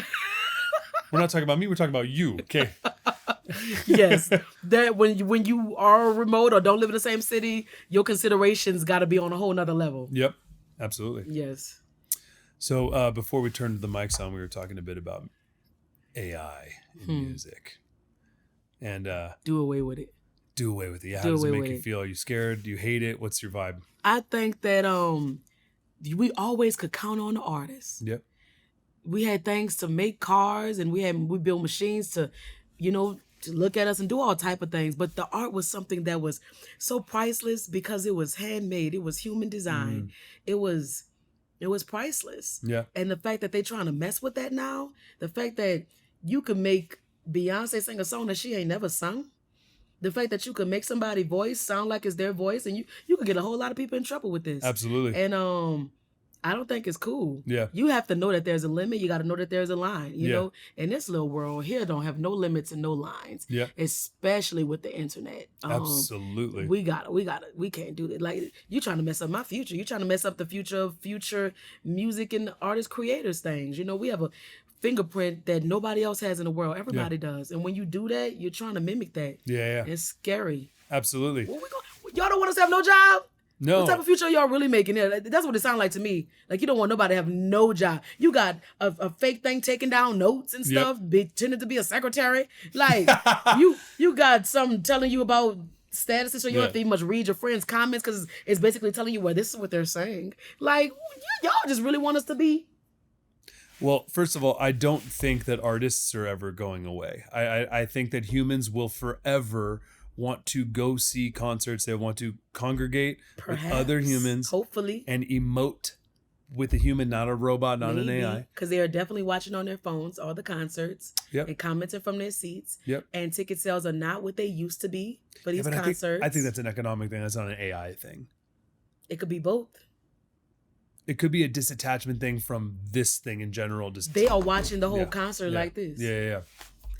We're not talking about me. We're talking about you. Okay. Yes. That when you are remote or don't live in the same city, your considerations got to be on a whole nother level. Yep. Absolutely. Yes. So before we turned the mics on, we were talking a bit about AI in music. And do away with it. Do away with it. Yeah. How does it make you feel? Are you scared? Do you hate it? What's your vibe? I think that we always could count on the artists. Yep. We had things to make cars, and we built machines to, to look at us and do all type of things. But the art was something that was so priceless because it was handmade. It was human design. It was priceless. Yeah. And the fact that they're trying to mess with that now, the fact that you could make Beyonce sing a song that she ain't never sung, the fact that you could make somebody's voice sound like it's their voice, and you could get a whole lot of people in trouble with this. Absolutely. And I don't think it's cool. Yeah. You have to know that there's a limit. You got to know that there's a line. You know, in this little world here, don't have no limits and no lines. Yeah. Especially with the internet. Absolutely. We can't do that. Like, you trying to mess up my future. You trying to mess up the future music and artist creators things. You know, we have a fingerprint that nobody else has in the world. Everybody does. And when you do that, you're trying to mimic that. Yeah. It's scary. Absolutely. Y'all don't want us to have no job? No. What type of future are y'all really making there? That's what it sounds like to me. Like, you don't want nobody to have no job. You got a fake thing taking down notes and stuff, pretending to be a secretary. Like, you got something telling you about statuses, so you don't have to even much read your friends' comments because it's basically telling you, well, this is what they're saying. Like, y'all just really want us to be. Well, first of all, I don't think that artists are ever going away. I think that humans will forever want to go see concerts. They want to congregate with other humans, hopefully, and emote with a human, not a robot, not an AI. Because they are definitely watching on their phones all the concerts and commenting from their seats. Yep. And ticket sales are not what they used to be for these concerts. I think that's an economic thing. That's not an AI thing. It could be both. It could be a disattachment thing from this thing in general. Just they are watching the whole concert like this. Yeah.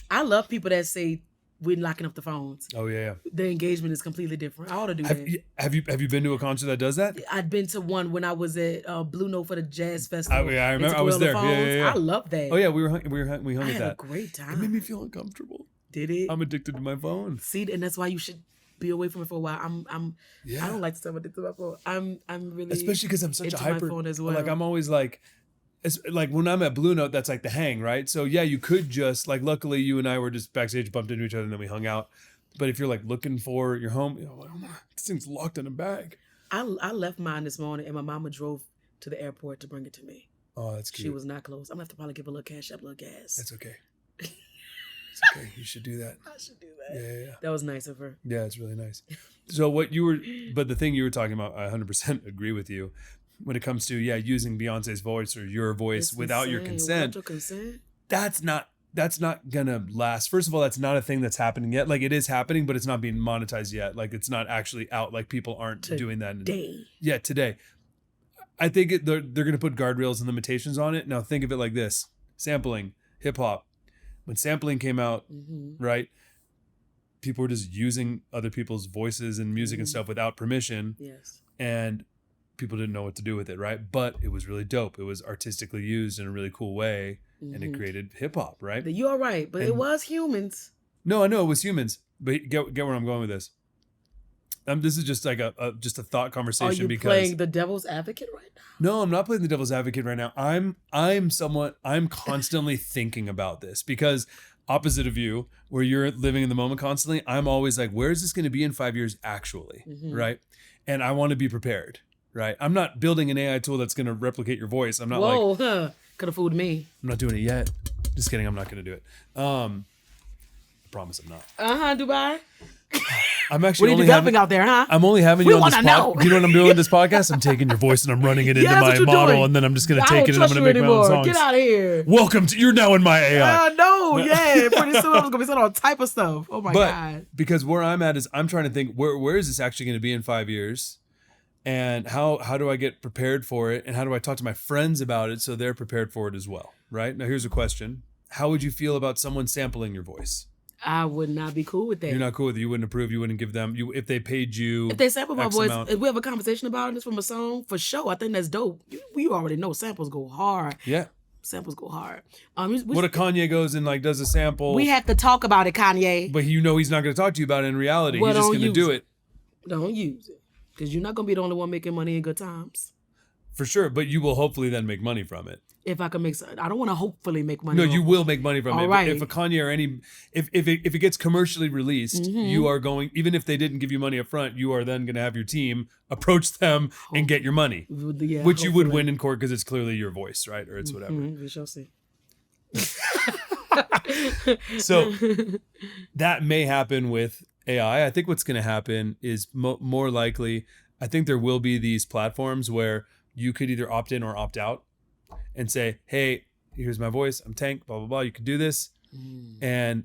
I love people that say we're locking up the phones. Oh yeah. The engagement is completely different. I ought to do that. Have you been to a concert that does that? I'd been to one when I was at Blue Note for the Jazz Festival. I remember. I was there. Yeah. I love that. Oh yeah, we hung I at had that. a great time. It made me feel uncomfortable. Did it? I'm addicted to my phone. See, and that's why you should be away from it for a while. I don't like to tell addicted to my phone. I'm really, especially because I'm such a hyper. My phone as well. Like I'm always like. It's like when I'm at Blue Note, that's like the hang, right? So yeah, you could just like. Luckily, you and I were just backstage, bumped into each other, and then we hung out. But if you're like looking for your home, you know, like, oh my, this thing's locked in a bag. I left mine this morning, and my mama drove to the airport to bring it to me. Oh, that's cute. She was not close. I'm gonna have to probably give her a little cash up, a little gas. That's okay. It's okay. You should do that. I should do that. Yeah. That was nice of her. Yeah, it's really nice. So but the thing you were talking about, I 100% agree with you. When it comes to using Beyonce's voice or your voice without your consent, that's not gonna last. First of all, that's not a thing that's happening yet. Like it is happening, but it's not being monetized yet. Like it's not actually out. Like people aren't doing that today. I think they're gonna put guardrails and limitations on it. Now think of it like this: sampling, hip hop. When sampling came out, right? People were just using other people's voices and music and stuff without permission. Yes. And people didn't know what to do with it, right? But it was really dope. It was artistically used in a really cool way, and it created hip hop, right? You're right, but it was humans. No, I know it was humans, but get where I'm going with this. This is just like a thought conversation. Are you playing the devil's advocate right now? No, I'm not playing the devil's advocate right now. I'm constantly thinking about this because opposite of you, where you're living in the moment constantly, I'm always like, where is this going to be in 5 years actually, right? And I want to be prepared. Right. I'm not building an AI tool that's going to replicate your voice. I'm not could have fooled me. I'm not doing it yet. Just kidding. I'm not going to do it. I promise I'm not. Dubai. I'm actually what are you developing out there, huh? I'm only having you on this podcast. You know what I'm doing with this podcast? I'm taking your voice and I'm running it into my model doing. And then I'm just going to take it and I'm going to make my own songs. Get out of here. Welcome to, you're now in my AI. Pretty soon I'm going to be saying all type of stuff. Oh my God. Because where I'm at is I'm trying to think, where is this actually going to be in 5 years? And how do I get prepared for it? And how do I talk to my friends about it so they're prepared for it as well? Right? Now, here's a question. How would you feel about someone sampling your voice? I would not be cool with that. You're not cool with it. You wouldn't approve. You wouldn't give them, if they paid you. If they sample my voice, if we have a conversation about it, it's from a song, for sure. I think that's dope. You already know samples go hard. Yeah. Samples go hard. What if Kanye goes and like does a sample? We have to talk about it, Kanye. But he's not going to talk to you about it in reality. He's just going to do it. Don't use it. Because you're not going to be the only one making money in good times. For sure. But you will hopefully then make money from it. If I can make some, I don't want to hopefully make money. No, you will make money from it. Right. If a Kanye or if it gets commercially released, you are going, even if they didn't give you money up front, you are then going to have your team approach them and get your money. Yeah, which you would win in court because it's clearly your voice, right? Or it's whatever. We shall see. So that may happen with AI. I think what's going to happen is more likely, I think there will be these platforms where you could either opt in or opt out and say, hey, here's my voice. I'm Tank, blah, blah, blah. You can do this.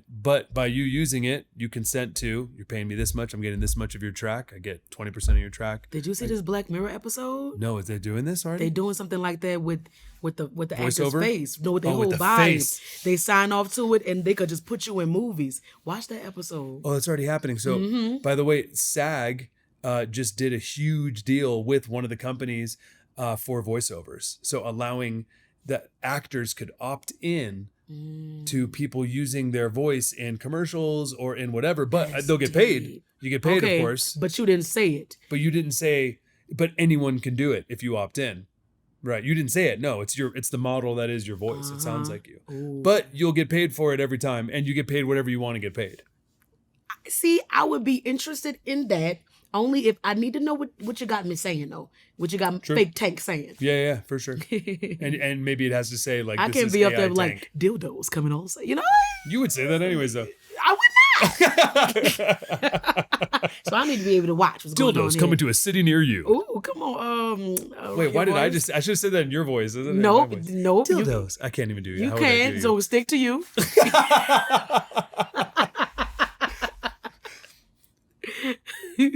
But by you using it, you consent to, you're paying me this much. I'm getting this much of your track. I get 20% of your track. Did you see this Black Mirror episode? No, is they doing this already? They doing something like that with the actor's Voiceover? face. No, with their Oh, whole with the body. face. They sign off to it and they could just put you in movies. Watch that episode. Oh, it's already happening. So by the way, SAG just did a huge deal with one of the companies for voiceovers. So allowing that actors could opt in to people using their voice in commercials or in whatever, but they'll get paid. You get paid, of course. But you didn't say it. But you didn't say, but anyone can do it if you opt in. Right. You didn't say it. No, it's the model that is your voice. It sounds like you. Ooh. But you'll get paid for it every time, and you get paid whatever you want to get paid. See, I would be interested in that only if I need to know what you got me saying, though. What you got fake Tank saying. Yeah, for sure. and maybe it has to say, like, I this can't is be up AI there Tank. like, dildos coming on. You know? You would say that anyways, though. I would not. So I need to be able to watch what's going on Dildos here. coming to a city near you. Ooh, come on. Wait, why did I voice? I should have said that in your voice. Isn't it? Nope, My voice. nope. Dildos. I can't even do it. You How would I can, do so stick to you.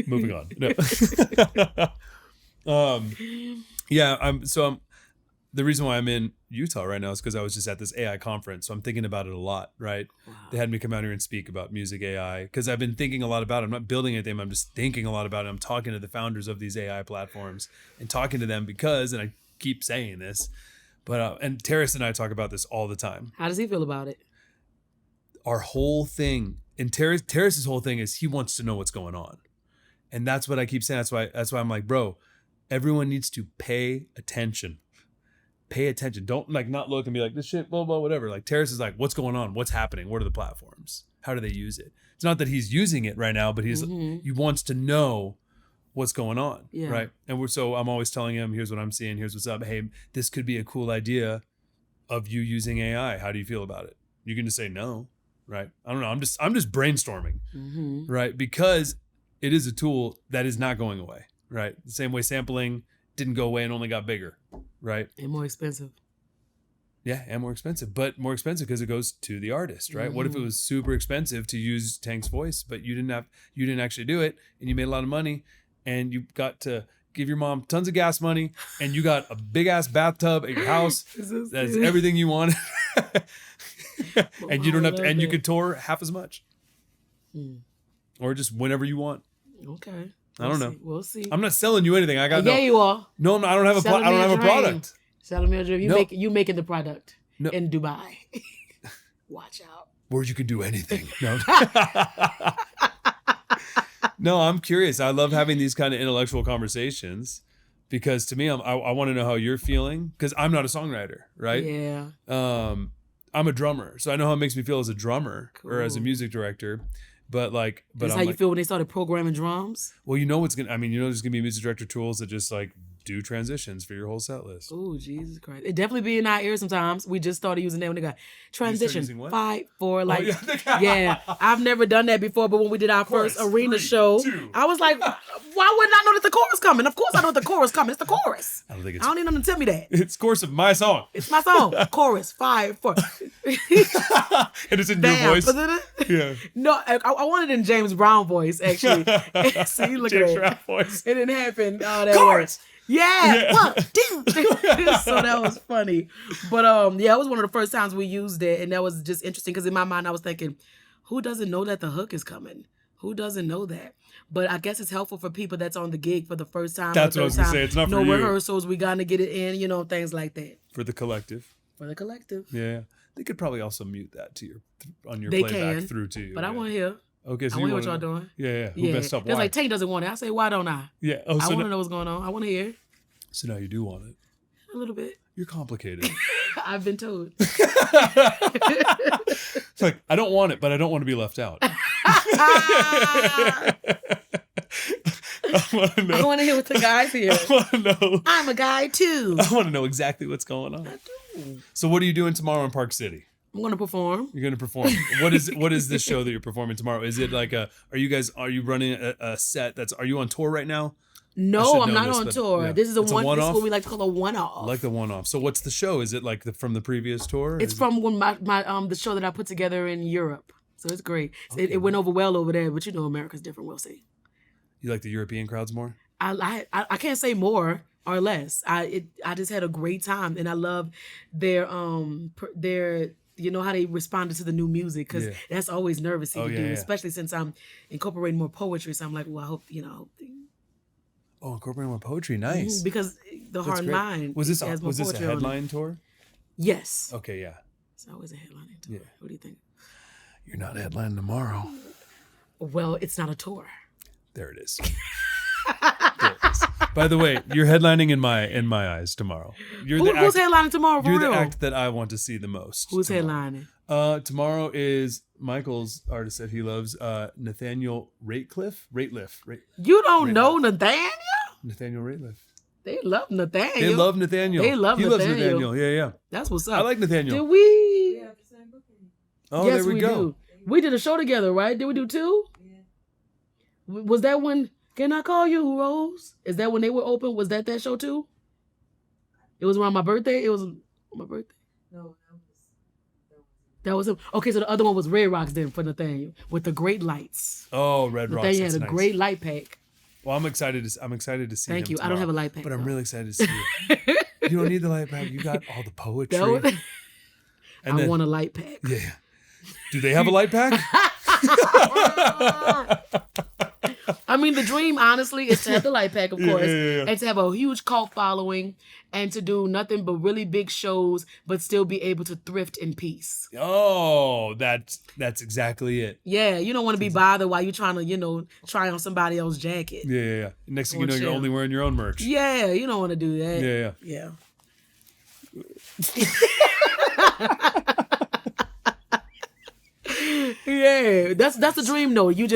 Moving on. No. I'm the reason why I'm in Utah right now is because I was just at this AI conference. So I'm thinking about it a lot, right? Wow. They had me come out here and speak about music AI because I've been thinking a lot about it. I'm not building anything. I'm just thinking a lot about it. I'm talking to the founders of these AI platforms and talking to them because, and I keep saying this, but, and Terrace and I talk about this all the time. How does he feel about it? Our whole thing, and Terrace's whole thing is he wants to know what's going on. And that's what I keep saying. That's why I'm like, bro, everyone needs to pay attention. Pay attention. Don't like not look and be like, this shit, blah, blah, whatever. Like Terrace is like, what's going on? What's happening? What are the platforms? How do they use it? It's not that he's using it right now, but he wants to know what's going on. Yeah. Right. And so I'm always telling him, here's what I'm seeing. Here's what's up. Hey, this could be a cool idea of you using AI. How do you feel about it? You can just say no. Right. I don't know. I'm just brainstorming. Right. Because it is a tool that is not going away. Right. The same way sampling didn't go away and only got bigger. Right. And more expensive. Yeah, and more expensive, but more expensive because it goes to the artist, right? What if it was super expensive to use Tank's voice, but you didn't actually do it, and you made a lot of money, and you got to give your mom tons of gas money, and you got a big ass bathtub at your house that's everything you wanted, and you don't have to, and you could tour half as much, or just whenever you want. Okay, I don't know. We'll see. I'm not selling you anything. I got yeah, you are. No, I don't have I don't have a product. Selling me a dream. You making the product in Dubai. Watch out. Where you can do anything. No. No, I'm curious. I love having these kind of intellectual conversations because to me, I want to know how you're feeling because I'm not a songwriter, right? Yeah. I'm a drummer, so I know how it makes me feel as a drummer or as a music director. But that's how you feel when they started programming drums. Well, there's gonna be music director tools that just like do transitions for your whole set list. Oh, Jesus Christ! It definitely be in our ears sometimes. We just started using that when they got transition 5 4 like yeah. I've never done that before, but when we did our first arena show, 2. I was like, why wouldn't I know that the chorus coming? Of course I know the chorus coming. It's the chorus. I don't need them to tell me that. It's chorus of my song. It's my song. Chorus 5 4. And it's in your voice. Yeah. No, I wanted it in James Brown voice actually. See, look James at Brown that. Voice. It didn't happen. Oh, that chorus. Yeah. 1, 2. So that was funny. But it was one of the first times we used it, and that was just interesting because in my mind I was thinking, who doesn't know that the hook is coming? Who doesn't know that? But I guess it's helpful for people that's on the gig for the first time. That's what I was gonna say. It's not for you. No rehearsals. We gotta get it in. Things like that. For the collective. Yeah. They could probably also mute that on your playback through to you. But I want to hear. Okay, so I want to hear what y'all doing. Yeah. Who messed up? That's like Tank doesn't want it. I say, why don't I? Yeah. I want to know what's going on. I want to hear. So now you do want it. A little bit. You're complicated. I've been told. It's like, I don't want it, but I don't want to be left out. I want to hear what the guys hear. I want to know. I'm a guy too. I want to know exactly what's going on. I do. So what are you doing tomorrow in Park City? I'm going to perform. You're going to perform. What is this show that you're performing tomorrow? Is it like are you running a set are you on tour right now? No, I'm not on tour. Yeah. This is a one-off? This is what we like to call a one-off. I like the one-off. So what's the show? Is it like from the previous tour? It's from when my the show that I put together in Europe. So it's great. Okay. It went over well over there, but America's different. We'll see. You like the European crowds more? I can't say more or less. I just had a great time, and I love their how they responded to the new music, because that's always nervous to do, especially since I'm incorporating more poetry. So I'm like, well, I hope Oh, incorporating more poetry, nice. Because the That's Hard great. Mind Was this has more a poetry on it. headline tour? Yes. Okay, yeah. It's always a headline tour. Yeah. What do you think? You're not headlining tomorrow. Well, it's not a tour. There it is. There it is. By the way, you're headlining in my eyes tomorrow. Who's headlining tomorrow for real? real? You're the act that I want to see the most. Who's tomorrow. headlining? Tomorrow is Michael's artist that he loves, Nathaniel Rateliff. You don't know Nathaniel? Nathaniel Rateliff. They love Nathaniel. They love Nathaniel. He loves Nathaniel. Yeah. That's what's up. I like Nathaniel. Did we? Yeah, the same booking. Oh, Yes, there we go. do. We did a show together, right? Did we do 2? Yeah. Was that when Can I Call You Rose? Is that when they were open? Was that show too? It was around my birthday? It was my birthday? No, That was him. Okay, so the other one was Red Rocks then for Nathaniel with the great lights. Oh, Red Rocks. Nathaniel had a nice. great light pack. Well, I'm excited to see Thank him you. tomorrow, I don't have a light pack. but I'm though. really excited to see you. You don't need the light pack. You got all the poetry. I want a light pack. Yeah. Do they have a light pack? I mean, the dream, honestly, is to have the light pack, of course, Yeah. and to have a huge cult following, and to do nothing but really big shows, but still be able to thrift in peace. Oh, that's exactly it. Yeah, you don't want to be bothered while you're trying to, try on somebody else's jacket. Yeah. Next thing you know, Chill. you're only wearing your own merch. Yeah, you don't want to do that. Yeah. Yeah, that's the dream though. You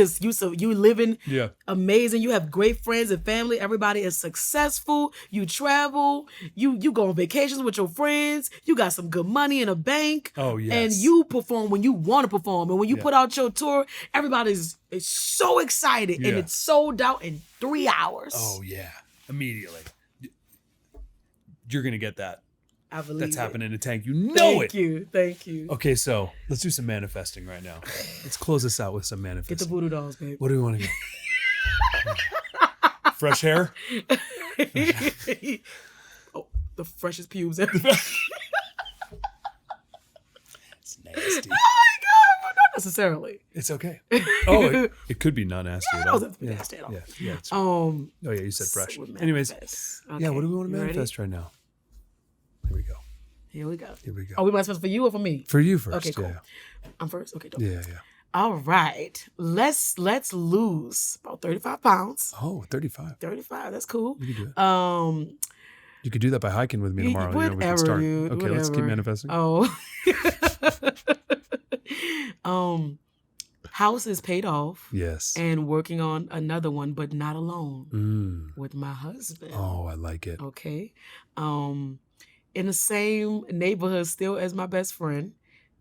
living Yeah. amazing. You have great friends and family. Everybody is successful. You travel. You go on vacations with your friends. You got some good money in a bank. Oh, yes. And you perform when you want to perform. And when you put out your tour, everybody's so excited, and it's sold out in 3 hours. Oh, yeah. Immediately. You're going to get that. I believe That's it. happening in a tank. You know it. Thank you. Okay, so let's do some manifesting right now. Let's close this out with some manifesting. Get the voodoo dolls, baby. What do we want to get? Fresh hair? Oh, the freshest pubes ever. It's nasty. Oh my God, not necessarily. It's okay. Oh, it could be not nasty at all. It doesn't have to be nasty at all. Yeah. It's fine. Oh yeah, you said fresh. so we Anyways, manifest. yeah, what do we want to You ready? manifest right now? Here we go. Here we go. Oh, we manifest for you or for me? For you first. Okay, cool. Yeah. I'm first. Okay, dope. Yeah. All right. Let's lose about 35 pounds. Oh, 35. 35. That's cool. You can do it. You could do that by hiking with me tomorrow. Whatever, we can start. dude. Okay, let's keep Whatever. manifesting. Oh. House is paid off. Yes. And working on another one, but not alone. With my husband. Oh, I like it. Okay. In the same neighborhood still as my best friend.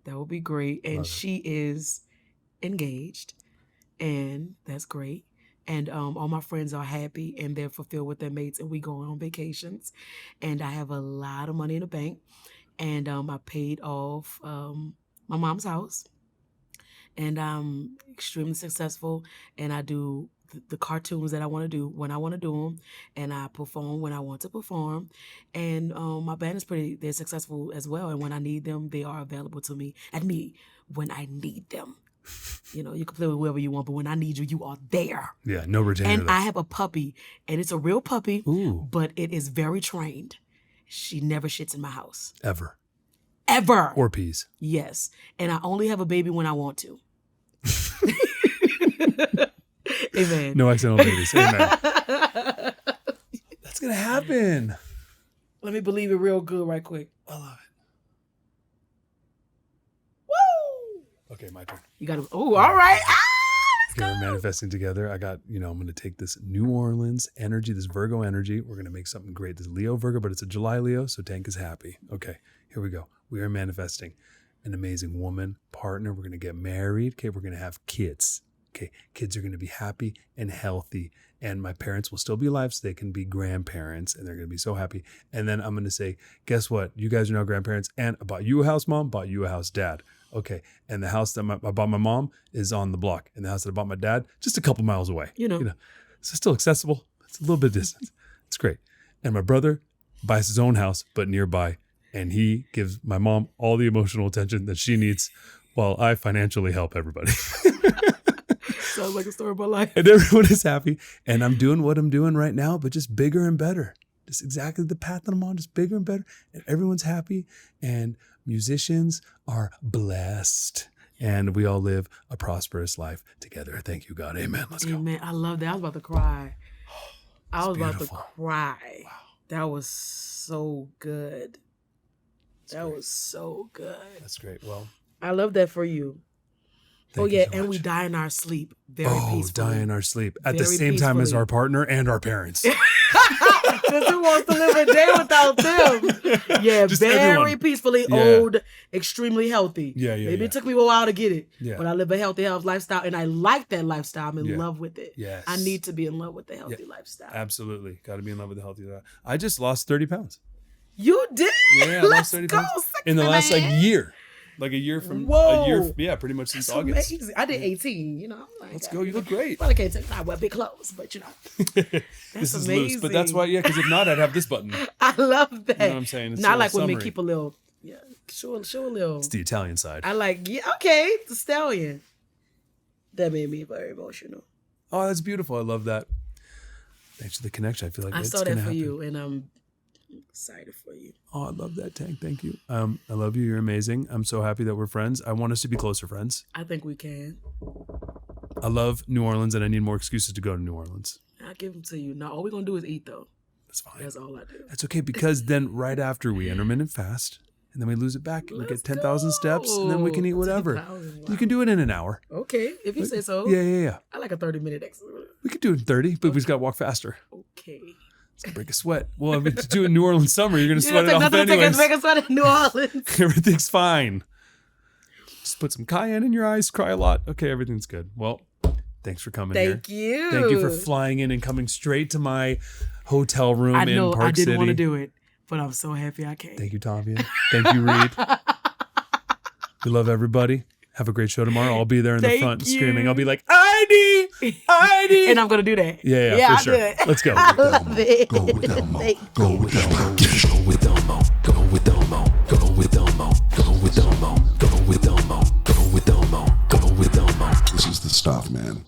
That would be great. And she is engaged. And that's great. And all my friends are happy and they're fulfilled with their mates, and we go on vacations. And I have a lot of money in the bank. And I paid off my mom's house. And I'm extremely successful. And I do the cartoons that I want to do when I want to do them, and I perform when I want to perform. And my band is they're successful as well. And when I need them, they are available to me when I need them. You can play with whoever you want, but when I need you, you are there. Yeah, no retainer. And I have a puppy, and it's a real puppy, Ooh. but it is very trained. She never shits in my house. Ever. Or peas. Yes. And I only have a baby when I want to. Amen. No accidental babies. Amen. That's going to happen. Let me believe it real good right quick. I love it. Woo! Okay, my turn. You got to, all right. Okay, we're manifesting together. I got, I'm going to take this New Orleans energy, this Virgo energy. We're going to make something great. This Leo Virgo, but it's a July Leo, so Tank is happy. Okay, here we go. We are manifesting. an amazing woman, partner. We're going to get married. Okay. We're going to have kids. Okay. Kids are going to be happy and healthy. And my parents will still be alive so they can be grandparents and they're going to be so happy. And then I'm going to say, guess what? You guys are now grandparents and I bought you a house, Mom, bought you a house, Dad. Okay. And the house that I bought my mom is on the block. And the house that I bought my dad, just a couple miles away. You know. So it's still accessible. It's a little bit distant. It's great. And my brother buys his own house, but nearby. And he gives my mom all the emotional attention that she needs while I financially help everybody. Sounds like a story of my life. And everyone is happy. And I'm doing what I'm doing right now, but just bigger and better. Just exactly the path that I'm on, just bigger and better. And everyone's happy. And musicians are blessed. And we all live a prosperous life together. Thank you, God. Amen. Let's go. Amen. I love that. I was about to cry. I was about to beautiful. cry. Wow. That was so good. That great. was so good. That's great. Well, I love that for you. thank you yeah, so and much. we die in our sleep very peacefully. Die in our sleep at the Very same time as peacefully. our partner and our parents. Because who wants to live a day without them? Yeah, Just very everyone. peacefully, Yeah. old, extremely healthy. Yeah. Maybe it took me a while to get it, Yeah. but I live a healthy lifestyle, and I like that lifestyle. I'm in Yeah. love with it. Yes. I need to be in love with the healthy lifestyle. Absolutely. Got to be in love with the healthy life. I just lost 30 pounds. You did? Yeah, I lost Let's 30 go, pounds. sexy In the last man. year. Like a year from Whoa. a year. Yeah, pretty much since That's August. amazing. I did 18, I'm like, Let's go. You look great. Well, I can't take I wear big clothes, but This is amazing. loose, but that's why, because if not, I'd have this button. I love that. You know what I'm saying? It's Not a like when we summary. keep a little, show a little. It's the Italian side. I like, okay, the stallion. That made me very emotional. Oh, that's beautiful. I love that. Thanks for the connection. I feel like I it's saw that gonna for happen. you, and I'm excited for you. Oh, I love that, Tank. Thank you. I love you. You're amazing. I'm so happy that we're friends. I want us to be closer friends. I think we can. I love New Orleans, and I need more excuses to go to New Orleans. I'll give them to you. Now, all we're going to do is eat, though. That's fine. That's all I do. That's okay, because then right after we intermittent fast, and then we lose it back, and we get 10,000 steps, and then we can eat whatever. 10,000, wow. You can do it in an hour. Okay, if you say so. Yeah. I like a 30-minute exercise. We could do it in 30, but we just got to walk faster. Okay. It's going to break a sweat. Well, I mean, to do it in New Orleans summer, you're going to You sweat it don't off take nothing to anyways. make us sweat in New Orleans. Everything's fine. Just put some cayenne in your eyes, cry a lot. Okay, everything's good. Well, thanks for coming here. Thank you. Thank you for flying in and coming straight to my hotel room I know in Park I didn't City. want to do it, but I'm so happy I came. Thank you, Tavia. Thank you, Reed. We love everybody. Have a great show tomorrow. I'll be there in the Thank front you. screaming. I'll be like, ID! ID! And I'm going to do that. Yeah, for I'll sure. do it. Let's go. I love it. Go with Elmo. Thank Go with Elmo. Go with Elmo. Go with Elmo. Go with Elmo. Go with Elmo. Go with Elmo. Go with Elmo. Go with Elmo. This is the stuff, man.